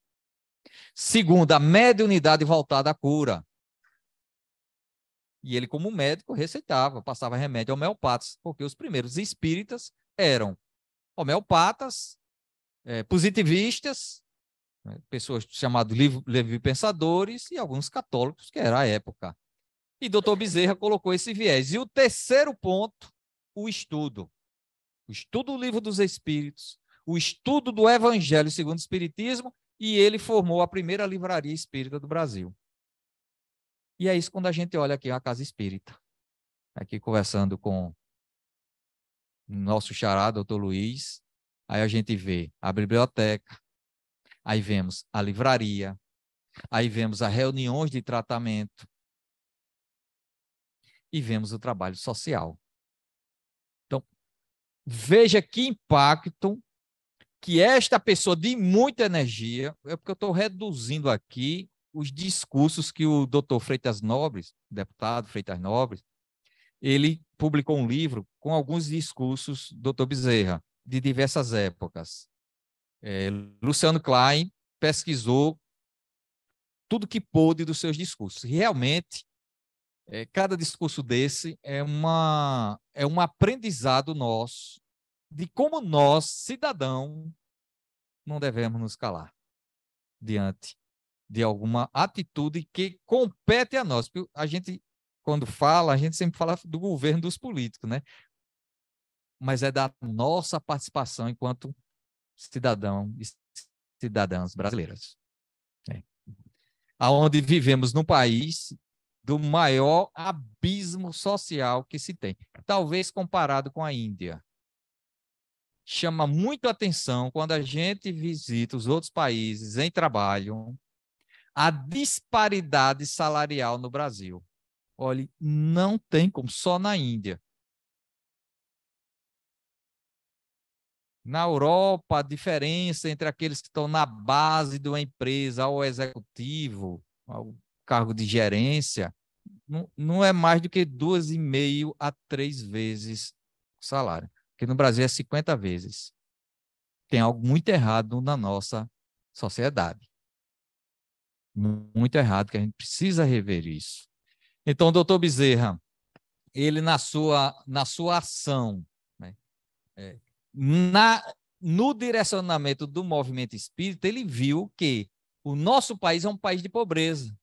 Segundo, a mediunidade voltada à cura. E ele, como médico, receitava, passava remédio homeopatas, porque os primeiros espíritas eram homeopatas, positivistas, pessoas chamadas livre-pensadores e alguns católicos, que era a época. E Dr. Bezerra colocou esse viés. E o terceiro ponto, o estudo. O estudo do Livro dos Espíritos, o estudo do Evangelho segundo o Espiritismo, e ele formou a primeira livraria espírita do Brasil. E é isso quando a gente olha aqui a Casa Espírita. Aqui conversando com o nosso xará, Dr. Luiz, aí a gente vê a biblioteca, aí vemos a livraria, aí vemos as reuniões de tratamento, e vemos o trabalho social. Então, veja que impacto que esta pessoa de muita energia, é porque eu estou reduzindo aqui os discursos que o doutor Freitas Nobres, deputado Freitas Nobres, ele publicou um livro com alguns discursos do Dr. Bezerra, de diversas épocas. Luciano Klein pesquisou tudo que pôde dos seus discursos. Realmente, cada discurso desse é um aprendizado nosso de como nós, cidadão, não devemos nos calar diante de alguma atitude que compete a nós. Porque a gente, quando fala, a gente sempre fala do governo dos políticos, né? Mas é da nossa participação enquanto cidadão e cidadãs brasileiras. Aonde vivemos num país do maior abismo social que se tem, talvez comparado com a Índia. Chama muito atenção quando a gente visita os outros países em trabalho, a disparidade salarial no Brasil. Olha, não tem como, só na Índia. Na Europa, a diferença entre aqueles que estão na base de uma empresa, ao executivo, ao cargo de gerência, não é mais do que 2,5 a 3 vezes o salário. Porque no Brasil é 50 vezes. Tem algo muito errado na nossa sociedade. Muito errado, que a gente precisa rever isso. Então, o doutor Bezerra, ele na sua ação, né, no direcionamento do movimento espírita, ele viu que o nosso país é um país de pobreza.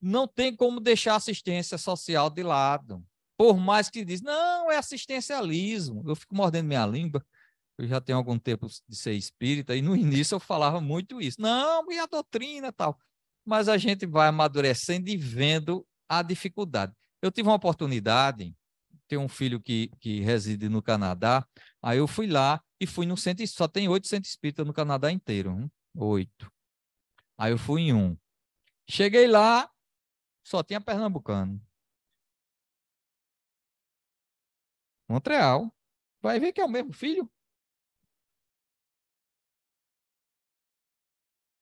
Não tem como deixar a assistência social de lado. Por mais que diz, não, é assistencialismo. Eu fico mordendo minha língua. Eu já tenho algum tempo de ser espírita, e no início eu falava muito isso. Não, e a doutrina e tal. Mas a gente vai amadurecendo e vendo a dificuldade. Eu tive uma oportunidade, tenho um filho que reside no Canadá, aí eu fui lá e fui no centro, só tem 8 centros espíritas no Canadá inteiro, 8. Aí eu fui em um. Cheguei lá, só tinha pernambucano. Montreal. Vai ver que é o mesmo filho.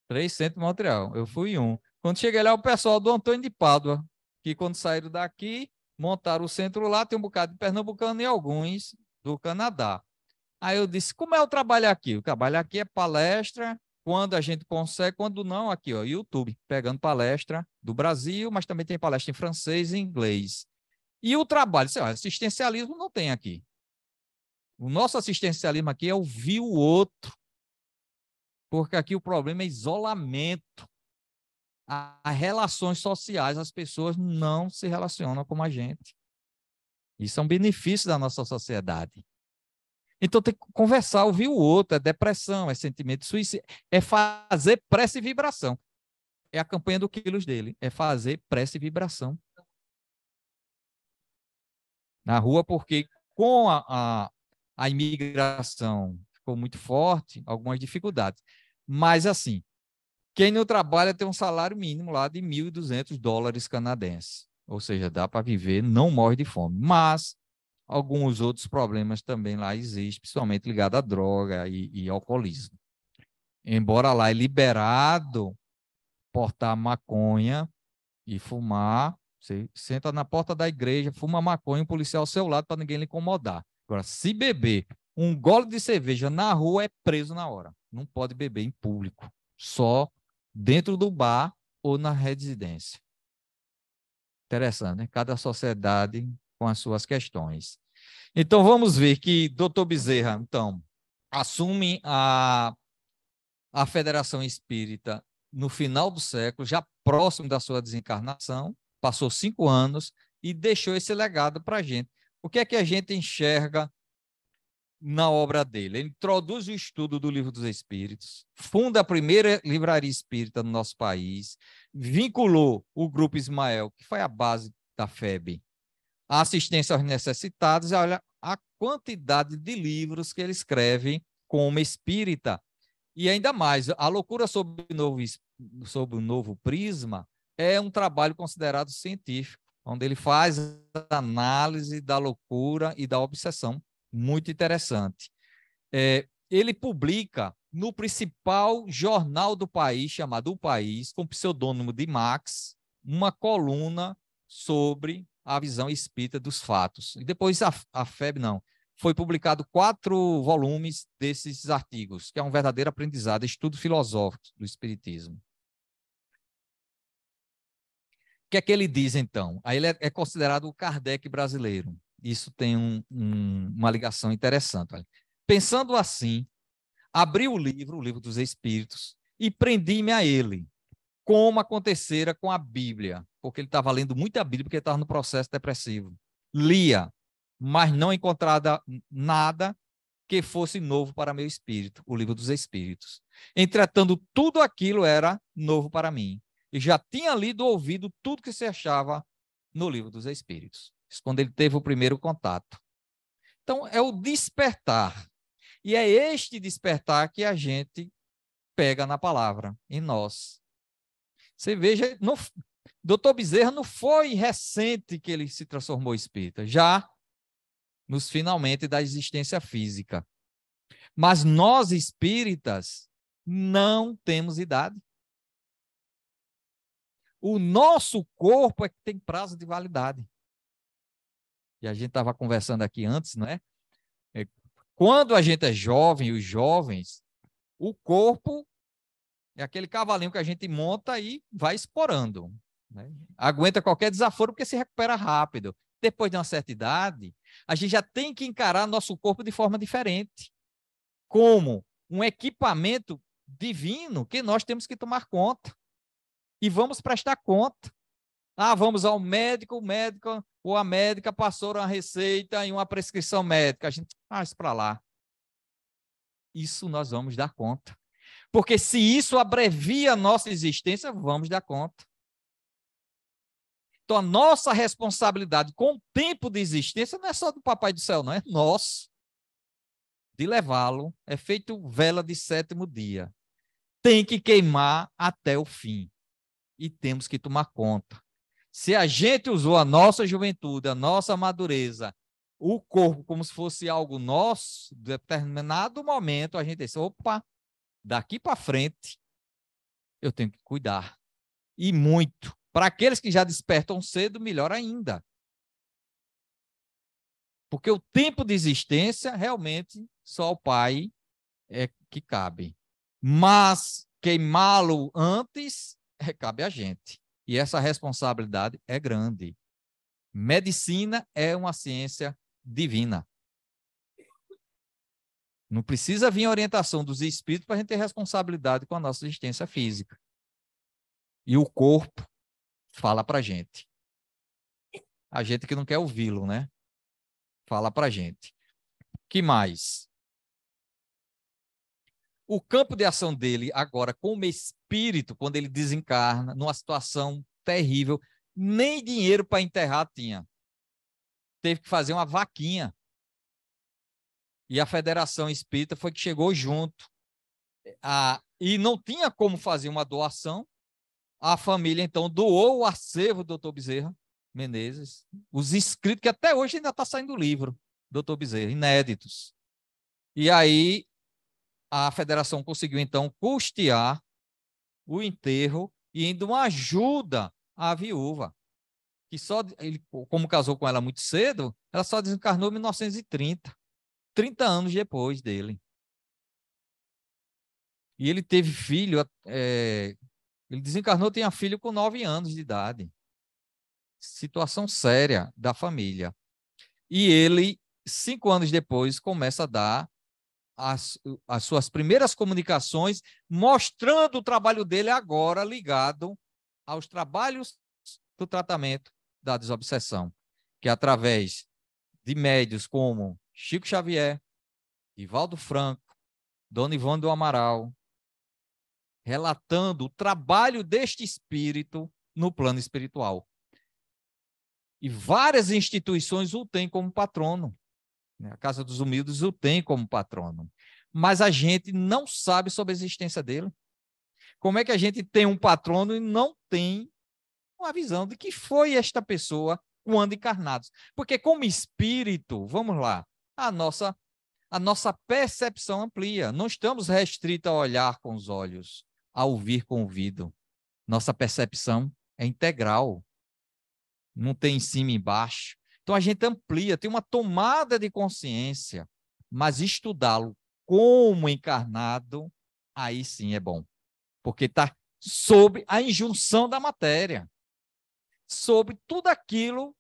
3 centros de Montreal. Eu fui em um. Quando cheguei lá, o pessoal do Antônio de Pádua, que quando saíram daqui, montaram o centro lá, tem um bocado de pernambucano e alguns do Canadá. Aí eu disse, como é o trabalho aqui? O trabalho aqui é palestra, quando a gente consegue, quando não, aqui, ó, YouTube, pegando palestra do Brasil, mas também tem palestra em francês e inglês. E o trabalho, sei lá, assistencialismo não tem aqui. O nosso assistencialismo aqui é ouvir o outro, porque aqui o problema é isolamento. As relações sociais, as pessoas não se relacionam como a gente. Isso é um benefício da nossa sociedade. Então tem que conversar, ouvir o outro, é depressão, é sentimento de suicídio, é fazer prece e vibração. É a campanha do Quilos dele, é fazer prece e vibração na rua, porque com a imigração ficou muito forte, algumas dificuldades. Mas assim, quem não trabalha tem um salário mínimo lá de $1.200 canadenses. Ou seja, dá para viver, não morre de fome. Mas alguns outros problemas também lá existem, principalmente ligados à droga e alcoolismo. Embora lá é liberado portar maconha e fumar, você senta na porta da igreja, fuma maconha, o policial ao seu lado para ninguém lhe incomodar. Agora, se beber um gole de cerveja na rua, é preso na hora. Não pode beber em público, só dentro do bar ou na residência. Interessante, né? Cada sociedade com as suas questões. Então, vamos ver que Dr. Bezerra, então, assume a Federação Espírita no final do século, já próximo da sua desencarnação, passou 5 anos e deixou esse legado para a gente. O que é que a gente enxerga na obra dele? Ele introduz o estudo do Livro dos Espíritos, funda a primeira livraria espírita no nosso país, vinculou o Grupo Ismael, que foi a base da FEB, a assistência aos necessitados, e olha a quantidade de livros que ele escreve como espírita. E ainda mais, a loucura sobre o novo prisma é um trabalho considerado científico, onde ele faz a análise da loucura e da obsessão. Muito interessante. Ele publica no principal jornal do país, chamado O País, com o pseudônimo de Max, uma coluna sobre a visão espírita dos fatos. E depois a FEB não. Foi publicado 4 volumes desses artigos, que é um verdadeiro aprendizado, estudo filosófico do espiritismo. O que é que ele diz, então? Aí ele é considerado o Kardec brasileiro. Isso tem uma ligação interessante. Olha. Pensando assim, abri o Livro dos Espíritos, e prendi-me a ele, como acontecera com a Bíblia, porque ele estava lendo muita Bíblia, porque ele estava no processo depressivo. Lia, mas não encontrava nada que fosse novo para meu espírito, o Livro dos Espíritos. Entretanto, tudo aquilo era novo para mim. E já tinha lido ou ouvido tudo que se achava no Livro dos Espíritos. Isso quando ele teve o primeiro contato. Então, é o despertar. E é este despertar que a gente pega na palavra, em nós. Você veja, Dr. Bezerra não foi recente que ele se transformou espírita, já nos finalmente da existência física. Mas nós espíritas não temos idade. O nosso corpo é que tem prazo de validade. E a gente estava conversando aqui antes, não é? Quando a gente é jovem, os jovens, o corpo é aquele cavalinho que a gente monta e vai explorando, né? Aguenta qualquer desaforo porque se recupera rápido. Depois de uma certa idade, a gente já tem que encarar nosso corpo de forma diferente, como um equipamento divino que nós temos que tomar conta. E vamos prestar conta. Vamos ao médico, o médico ou a médica passou uma receita e uma prescrição médica. A gente, isso para lá. Isso nós vamos dar conta. Porque se isso abrevia a nossa existência, vamos dar conta. Então, a nossa responsabilidade com o tempo de existência não é só do Papai do Céu, não é nosso. De levá-lo, é feito vela de 7º dia. Tem que queimar até o fim. E temos que tomar conta. Se a gente usou a nossa juventude, a nossa madureza, o corpo como se fosse algo nosso, em determinado momento a gente disse, opa, daqui para frente eu tenho que cuidar. E muito. Para aqueles que já despertam cedo, melhor ainda. Porque o tempo de existência, realmente, só ao Pai é que cabe. Mas queimá-lo antes, cabe a gente. E essa responsabilidade é grande. Medicina é uma ciência divina. Não precisa vir a orientação dos espíritos para a gente ter responsabilidade com a nossa existência física. E o corpo fala para a gente. A gente que não quer ouvi-lo, né? Fala para a gente. Que mais? O campo de ação dele agora, como espírito, quando ele desencarna, numa situação terrível, nem dinheiro para enterrar tinha. Teve que fazer uma vaquinha. E a Federação Espírita foi que chegou junto. E não tinha como fazer uma doação. A família, então, doou o acervo do Dr. Bezerra Menezes, os escritos, que até hoje ainda está saindo o livro, Dr. Bezerra, inéditos. E aí, a Federação conseguiu, então, custear o enterro e ainda uma ajuda à viúva, que só, ele, como casou com ela muito cedo, ela só desencarnou em 1930, 30 anos depois dele. E ele teve filho, ele desencarnou, tinha filho com 9 anos de idade. Situação séria da família. E ele, 5 anos depois, começa a dar as suas primeiras comunicações, mostrando o trabalho dele agora ligado aos trabalhos do tratamento da desobsessão, que é através de médios como Chico Xavier, Divaldo Franco, Dona Ivone do Amaral, relatando o trabalho deste espírito no plano espiritual. E várias instituições o têm como patrono. A Casa dos Humildes o tem como patrono. Mas a gente não sabe sobre a existência dele. Como é que a gente tem um patrono e não tem uma visão de que foi esta pessoa quando encarnados? Porque como espírito, vamos lá, a nossa percepção amplia. Não estamos restritos a olhar com os olhos, a ouvir com o ouvido. Nossa percepção é integral. Não tem em cima e embaixo. Então a gente amplia, tem uma tomada de consciência, mas estudá-lo como encarnado, aí sim é bom. Porque está sob a injunção da matéria, sobre tudo aquilo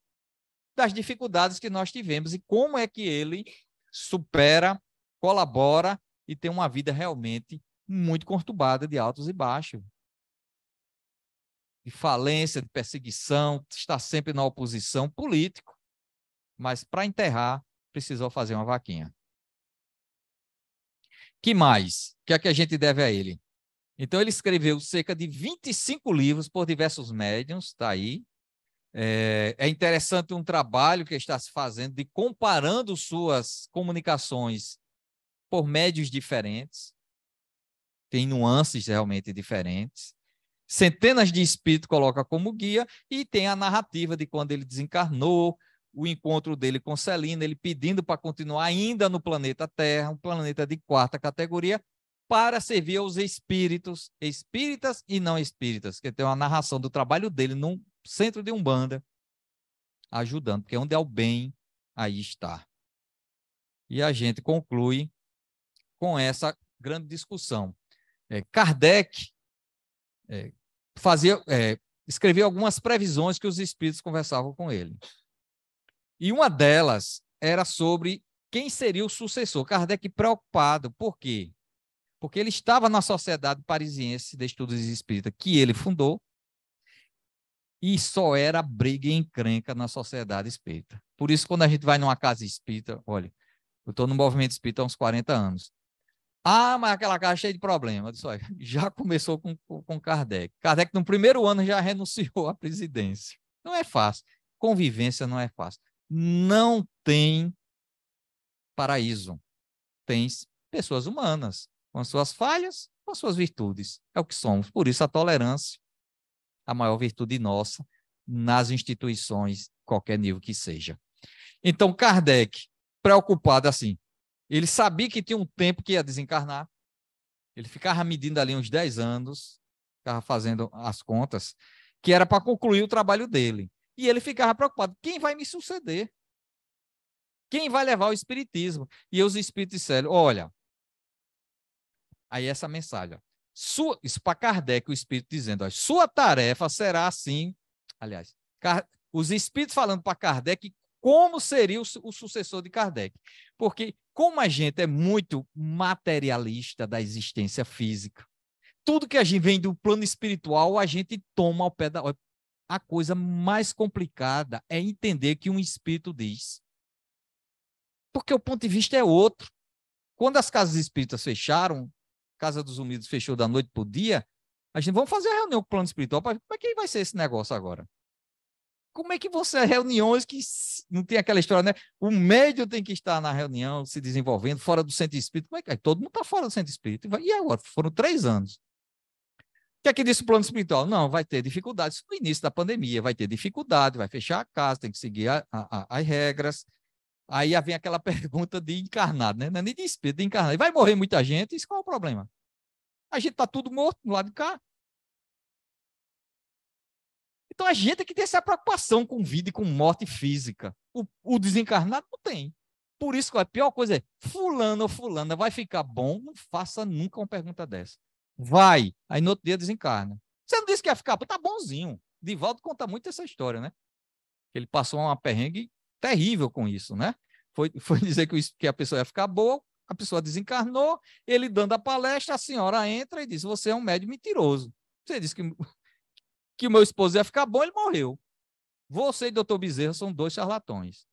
das dificuldades que nós tivemos e como é que ele supera, colabora e tem uma vida realmente muito conturbada de altos e baixos. De falência, de perseguição, está sempre na oposição, político. Mas para enterrar, precisou fazer uma vaquinha. Que mais? O que é que a gente deve a ele? Então, ele escreveu cerca de 25 livros por diversos médiuns, está aí. É interessante um trabalho que está se fazendo de comparando suas comunicações por médios diferentes. Tem nuances realmente diferentes. Centenas de espíritos coloca como guia e tem a narrativa de quando ele desencarnou, o encontro dele com Celina, ele pedindo para continuar ainda no planeta Terra, um planeta de 4ª categoria, para servir aos espíritos, espíritas e não espíritas, que tem uma narração do trabalho dele num centro de Umbanda, ajudando, porque onde há o bem, aí está. E a gente conclui com essa grande discussão. Kardec escreveu algumas previsões que os espíritos conversavam com ele. E uma delas era sobre quem seria o sucessor. Kardec preocupado. Por quê? Porque ele estava na Sociedade Parisiense de Estudos Espíritas, que ele fundou, e só era briga e encrenca na sociedade espírita. Por isso, quando a gente vai numa casa espírita, olha, eu estou no movimento espírita há uns 40 anos. Ah, mas aquela casa é cheia de problemas. Eu disse, olha, já começou com Kardec. Kardec, no primeiro ano, já renunciou à presidência. Não é fácil. Convivência não é fácil. Não tem paraíso. Tem pessoas humanas, com as suas falhas, com as suas virtudes. É o que somos. Por isso, a tolerância, a maior virtude nossa, nas instituições, qualquer nível que seja. Então, Kardec, preocupado assim, ele sabia que tinha um tempo que ia desencarnar, ele ficava medindo ali uns 10 anos, ficava fazendo as contas, que era para concluir o trabalho dele. E ele ficava preocupado, quem vai me suceder? Quem vai levar o espiritismo? E os espíritos disseram, olha, aí essa mensagem, isso para Kardec, o espírito dizendo, ó, sua tarefa será assim, aliás, os espíritos falando para Kardec como seria o sucessor de Kardec. Porque como a gente é muito materialista da existência física, tudo que a gente vem do plano espiritual, a gente toma ao pé da... A coisa mais complicada é entender que um espírito diz. Porque o ponto de vista é outro. Quando as casas espíritas fecharam, Casa dos Unidos fechou da noite para o dia, a gente vamos fazer a reunião com o plano espiritual. Como é que vai ser esse negócio agora? Como é que você reuniões que não tem aquela história, né? O médium tem que estar na reunião, se desenvolvendo, fora do centro espírita. Como é que é? Todo mundo está fora do centro espírita. E agora? Foram 3 anos. O que é que disse o plano espiritual? Não, vai ter dificuldades. No início da pandemia, vai ter dificuldade, vai fechar a casa, tem que seguir as regras. Aí vem aquela pergunta de encarnado, né? Não é nem de espírito, de encarnado. E vai morrer muita gente, isso qual é o problema? A gente está tudo morto do lado de cá. Então a gente tem que ter essa preocupação com vida e com morte física. O desencarnado não tem. Por isso que a pior coisa é, fulano ou fulana vai ficar bom? Não faça nunca uma pergunta dessa. Vai, aí no outro dia desencarna. Você não disse que ia ficar, tá bonzinho. Divaldo conta muito essa história, né? Ele passou uma perrengue terrível com isso, né? Foi dizer que a pessoa ia ficar boa, a pessoa desencarnou, ele dando a palestra, a senhora entra e diz, você é um médium mentiroso. Você disse que o meu esposo ia ficar bom, ele morreu. Você e doutor Bezerra são 2 charlatões.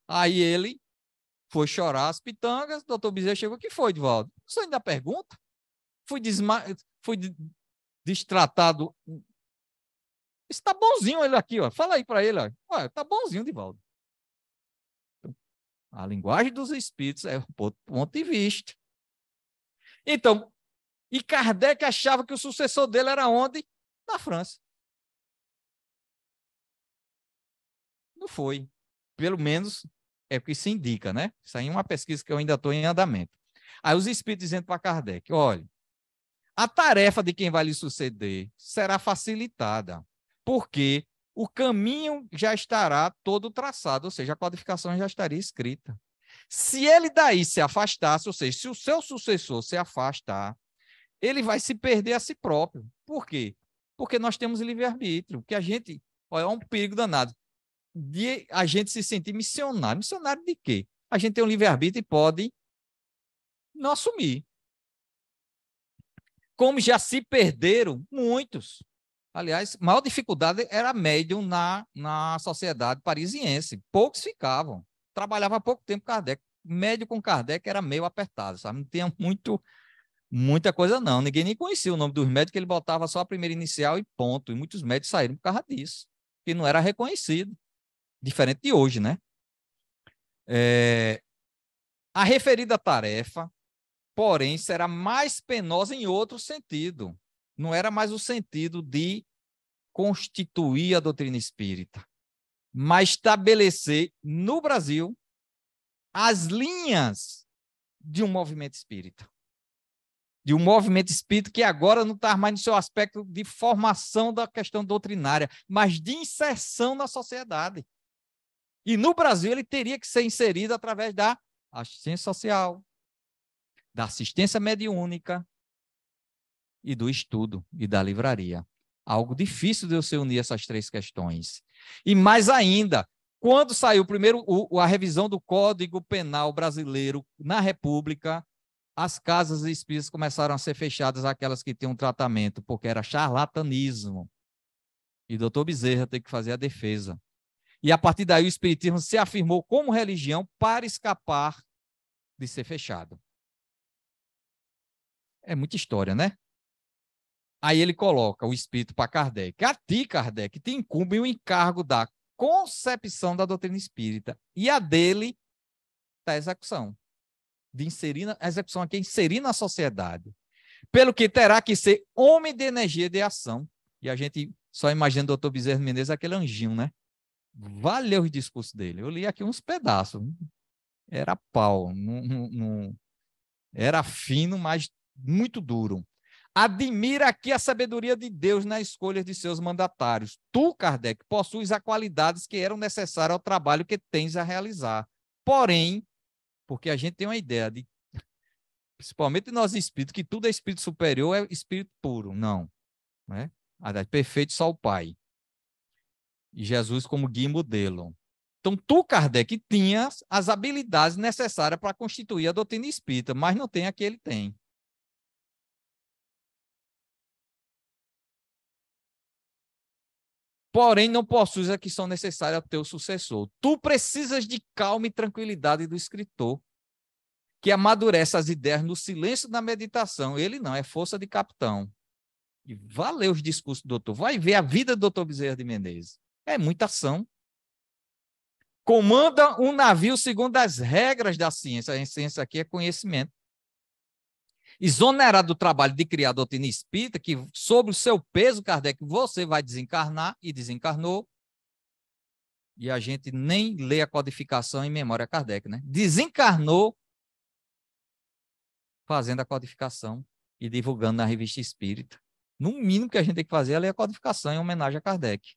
Aí ele foi chorar as pitangas, doutor Bezerra chegou, o que foi, Divaldo? Você ainda pergunta? Fui destratado. Está bonzinho ele aqui, ó. Fala aí para ele, ó. Ué, tá bonzinho, Divaldo. A linguagem dos espíritos é um ponto de vista. Então, e Kardec achava que o sucessor dele era onde? Na França. Não foi. Pelo menos é o que se indica, né? Isso aí é uma pesquisa que eu ainda estou em andamento. Aí os espíritos dizendo para Kardec, olha, a tarefa de quem vai lhe suceder será facilitada, porque o caminho já estará todo traçado, ou seja, a codificação já estaria escrita. Se ele daí se afastasse, ou seja, se o seu sucessor se afastar, ele vai se perder a si próprio. Por quê? Porque nós temos livre-arbítrio, que a gente, olha, é um perigo danado, de a gente se sentir missionário. Missionário de quê? A gente tem um livre-arbítrio e pode não assumir. Como já se perderam muitos. Aliás, a maior dificuldade era médium na sociedade parisiense. Poucos ficavam. Trabalhava há pouco tempo com Kardec. Médium com Kardec era meio apertado, sabe? Não tinha muita coisa, não. Ninguém nem conhecia o nome dos médicos, ele botava só a primeira inicial e ponto. E muitos médicos saíram por causa disso, que não era reconhecido. Diferente de hoje, né? A referida tarefa, porém, será mais penosa em outro sentido. Não era mais o sentido de constituir a doutrina espírita, mas estabelecer no Brasil as linhas de um movimento espírita. de um movimento espírita que agora não está mais no seu aspecto de formação da questão doutrinária, mas de inserção na sociedade. E no Brasil ele teria que ser inserido através da assistência social, da assistência mediúnica e do estudo e da livraria. Algo difícil de você unir essas três questões. E mais ainda, quando saiu primeiro a revisão do Código Penal brasileiro na República, as casas espíritas começaram a ser fechadas, aquelas que tinham tratamento, porque era charlatanismo. E doutor Bezerra tem que fazer a defesa. E a partir daí o espiritismo se afirmou como religião para escapar de ser fechado. É muita história, né? Aí ele coloca o espírito para Kardec. A ti, Kardec, te incumbe o encargo da concepção da doutrina espírita e a dele da execução. De inserir a execução aqui é inserir na sociedade. Pelo que terá que ser homem de energia e de ação. E a gente só imagina o doutor Bezerra de Menezes, aquele anjinho, né? Valeu o discurso dele. Eu li aqui uns pedaços. Era pau. Era fino, mas muito duro. Admira aqui a sabedoria de Deus na escolha de seus mandatários. Tu, Kardec, possuis as qualidades que eram necessárias ao trabalho que tens a realizar. Porém, porque a gente tem uma ideia de, principalmente nós espíritos, que tudo é espírito superior, é espírito puro. Não. Né? Perfeito só o Pai. E Jesus como guia e modelo. Então, tu, Kardec, tinhas as habilidades necessárias para constituir a doutrina espírita, mas não tem a que ele tem. Porém, não possuis a que são necessárias ao teu sucessor. Tu precisas de calma e tranquilidade do escritor, que amadurece as ideias no silêncio da meditação. Ele não, é força de capitão. E valeu os discursos do doutor. Vai ver a vida do doutor Bezerra de Menezes. É muita ação. Comanda um navio segundo as regras da ciência. A ciência aqui é conhecimento. Exonerado do trabalho de criar a doutrina espírita, que sobre o seu peso, Kardec, você vai desencarnar, e desencarnou. E a gente nem lê a codificação em memória a Kardec, né? Desencarnou fazendo a codificação e divulgando na revista espírita. No mínimo que a gente tem que fazer é ler a codificação em homenagem a Kardec,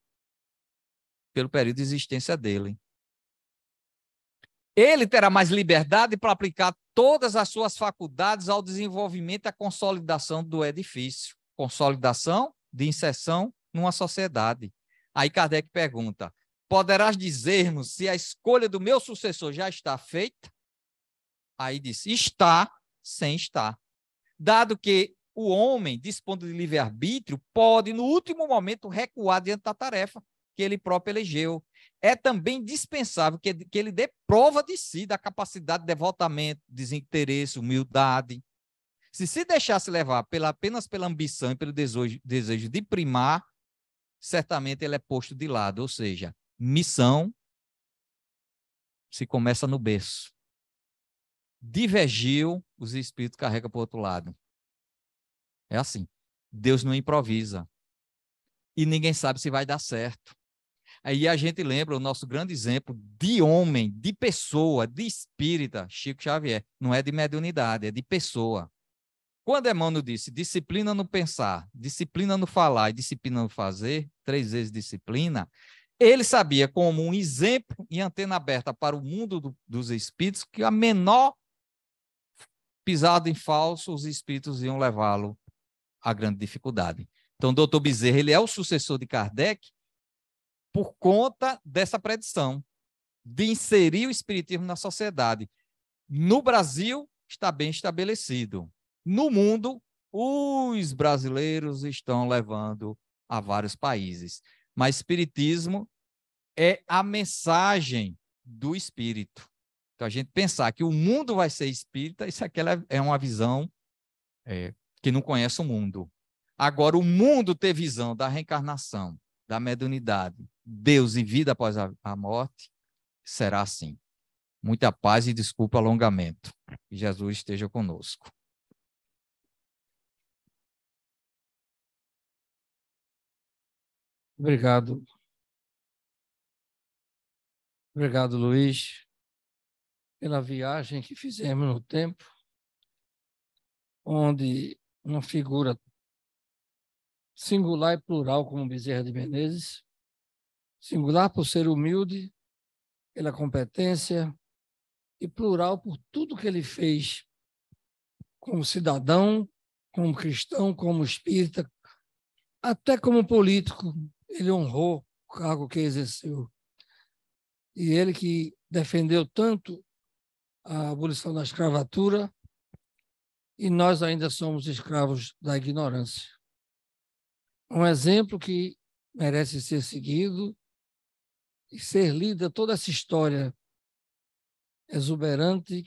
pelo período de existência dele. Ele terá mais liberdade para aplicar todas as suas faculdades ao desenvolvimento e à consolidação do edifício. Consolidação de inserção numa sociedade. Aí Kardec pergunta, poderás dizer-nos se a escolha do meu sucessor já está feita? Aí disse, está sem estar. Dado que o homem, dispondo de livre-arbítrio, pode, no último momento, recuar diante da tarefa que ele próprio elegeu. É também dispensável que ele dê prova de si, da capacidade de devotamento, desinteresse, humildade. Se deixasse levar apenas pela ambição e pelo desejo de primar, certamente ele é posto de lado. Ou seja, missão se começa no berço. Divergiu, os espíritos carregam para o outro lado. É assim. Deus não improvisa. E ninguém sabe se vai dar certo. Aí a gente lembra o nosso grande exemplo de homem, de pessoa, de espírita, Chico Xavier. Não é de mediunidade, é de pessoa. Quando Emmanuel disse disciplina no pensar, disciplina no falar e disciplina no fazer, 3 vezes disciplina, ele sabia como um exemplo e antena aberta para o mundo dos espíritos que a menor pisada em falso, os espíritos iam levá-lo à grande dificuldade. Então, o doutor Bezerra, ele é o sucessor de Kardec por conta dessa predição de inserir o espiritismo na sociedade. No Brasil, está bem estabelecido. No mundo, os brasileiros estão levando a vários países. Mas espiritismo é a mensagem do espírito. Então, a gente pensar que o mundo vai ser espírita, isso aqui é uma visão que não conhece o mundo. Agora, o mundo ter visão da reencarnação, da mediunidade, Deus e vida após a morte, será assim. Muita paz e desculpa o alongamento. Que Jesus esteja conosco. Obrigado. Obrigado, Luiz, pela viagem que fizemos no tempo. onde uma figura singular e plural como Bezerra de Menezes, singular por ser humilde, pela competência, e plural por tudo que ele fez como cidadão, como cristão, como espírita, até como político, ele honrou o cargo que exerceu. E ele que defendeu tanto a abolição da escravatura, e nós ainda somos escravos da ignorância. Um exemplo que merece ser seguido e ser lida toda essa história exuberante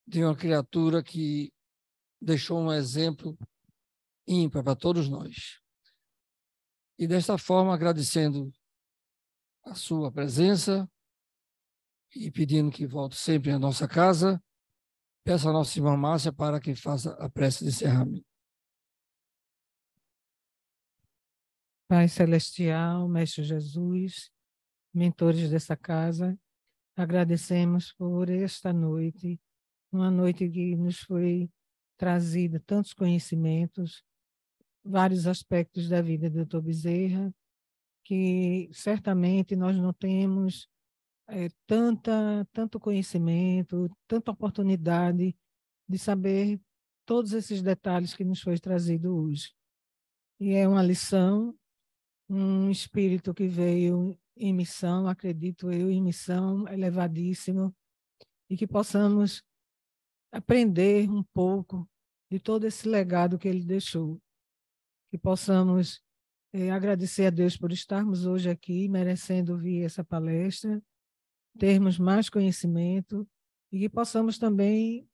de uma criatura que deixou um exemplo ímpar para todos nós. E desta forma, agradecendo a sua presença e pedindo que volte sempre à nossa casa, peço à nossa irmã Márcia para que faça a prece de encerramento. Pai Celestial, Mestre Jesus, mentores dessa casa, agradecemos por esta noite, uma noite que nos foi trazida tantos conhecimentos, vários aspectos da vida do Dr. Bezerra, que certamente nós não temos tanto conhecimento, tanta oportunidade de saber todos esses detalhes que nos foi trazido hoje. E é uma lição, um espírito que veio em missão, acredito eu, em missão elevadíssimo, e que possamos aprender um pouco de todo esse legado que ele deixou. Que possamos agradecer a Deus por estarmos hoje aqui, merecendo ouvir essa palestra, termos mais conhecimento e que possamos também,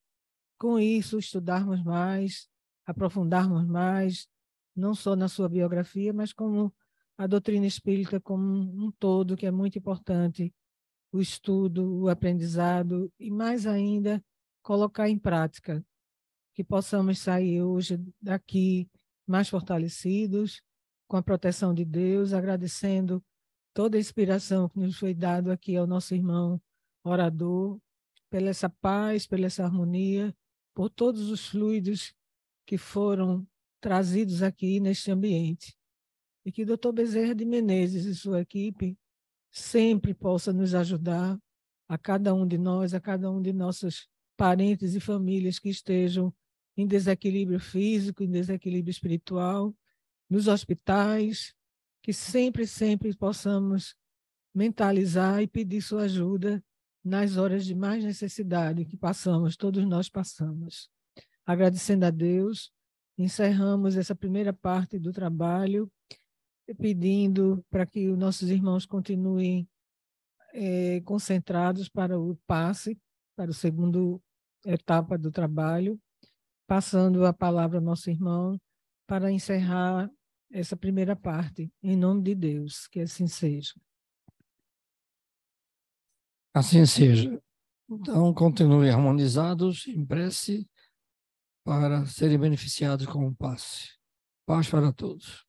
com isso, estudarmos mais, aprofundarmos mais, não só na sua biografia, mas como a doutrina espírita como um todo, que é muito importante, o estudo, o aprendizado e, mais ainda, colocar em prática, que possamos sair hoje daqui mais fortalecidos, com a proteção de Deus, agradecendo toda a inspiração que nos foi dado aqui ao nosso irmão orador, pela essa paz, pela essa harmonia, por todos os fluidos que foram trazidos aqui neste ambiente. E que o Dr. Bezerra de Menezes e sua equipe sempre possa nos ajudar, a cada um de nós, a cada um de nossos parentes e famílias que estejam em desequilíbrio físico, em desequilíbrio espiritual, nos hospitais, que sempre possamos mentalizar e pedir sua ajuda nas horas de mais necessidade que passamos, todos nós passamos. Agradecendo a Deus, encerramos essa primeira parte do trabalho, pedindo para que os nossos irmãos continuem concentrados para o passe, para a segunda etapa do trabalho, passando a palavra ao nosso irmão para encerrar essa primeira parte, em nome de Deus, que assim seja. Assim seja. Então, continuem harmonizados em prece para serem beneficiados com o passe. Paz para todos.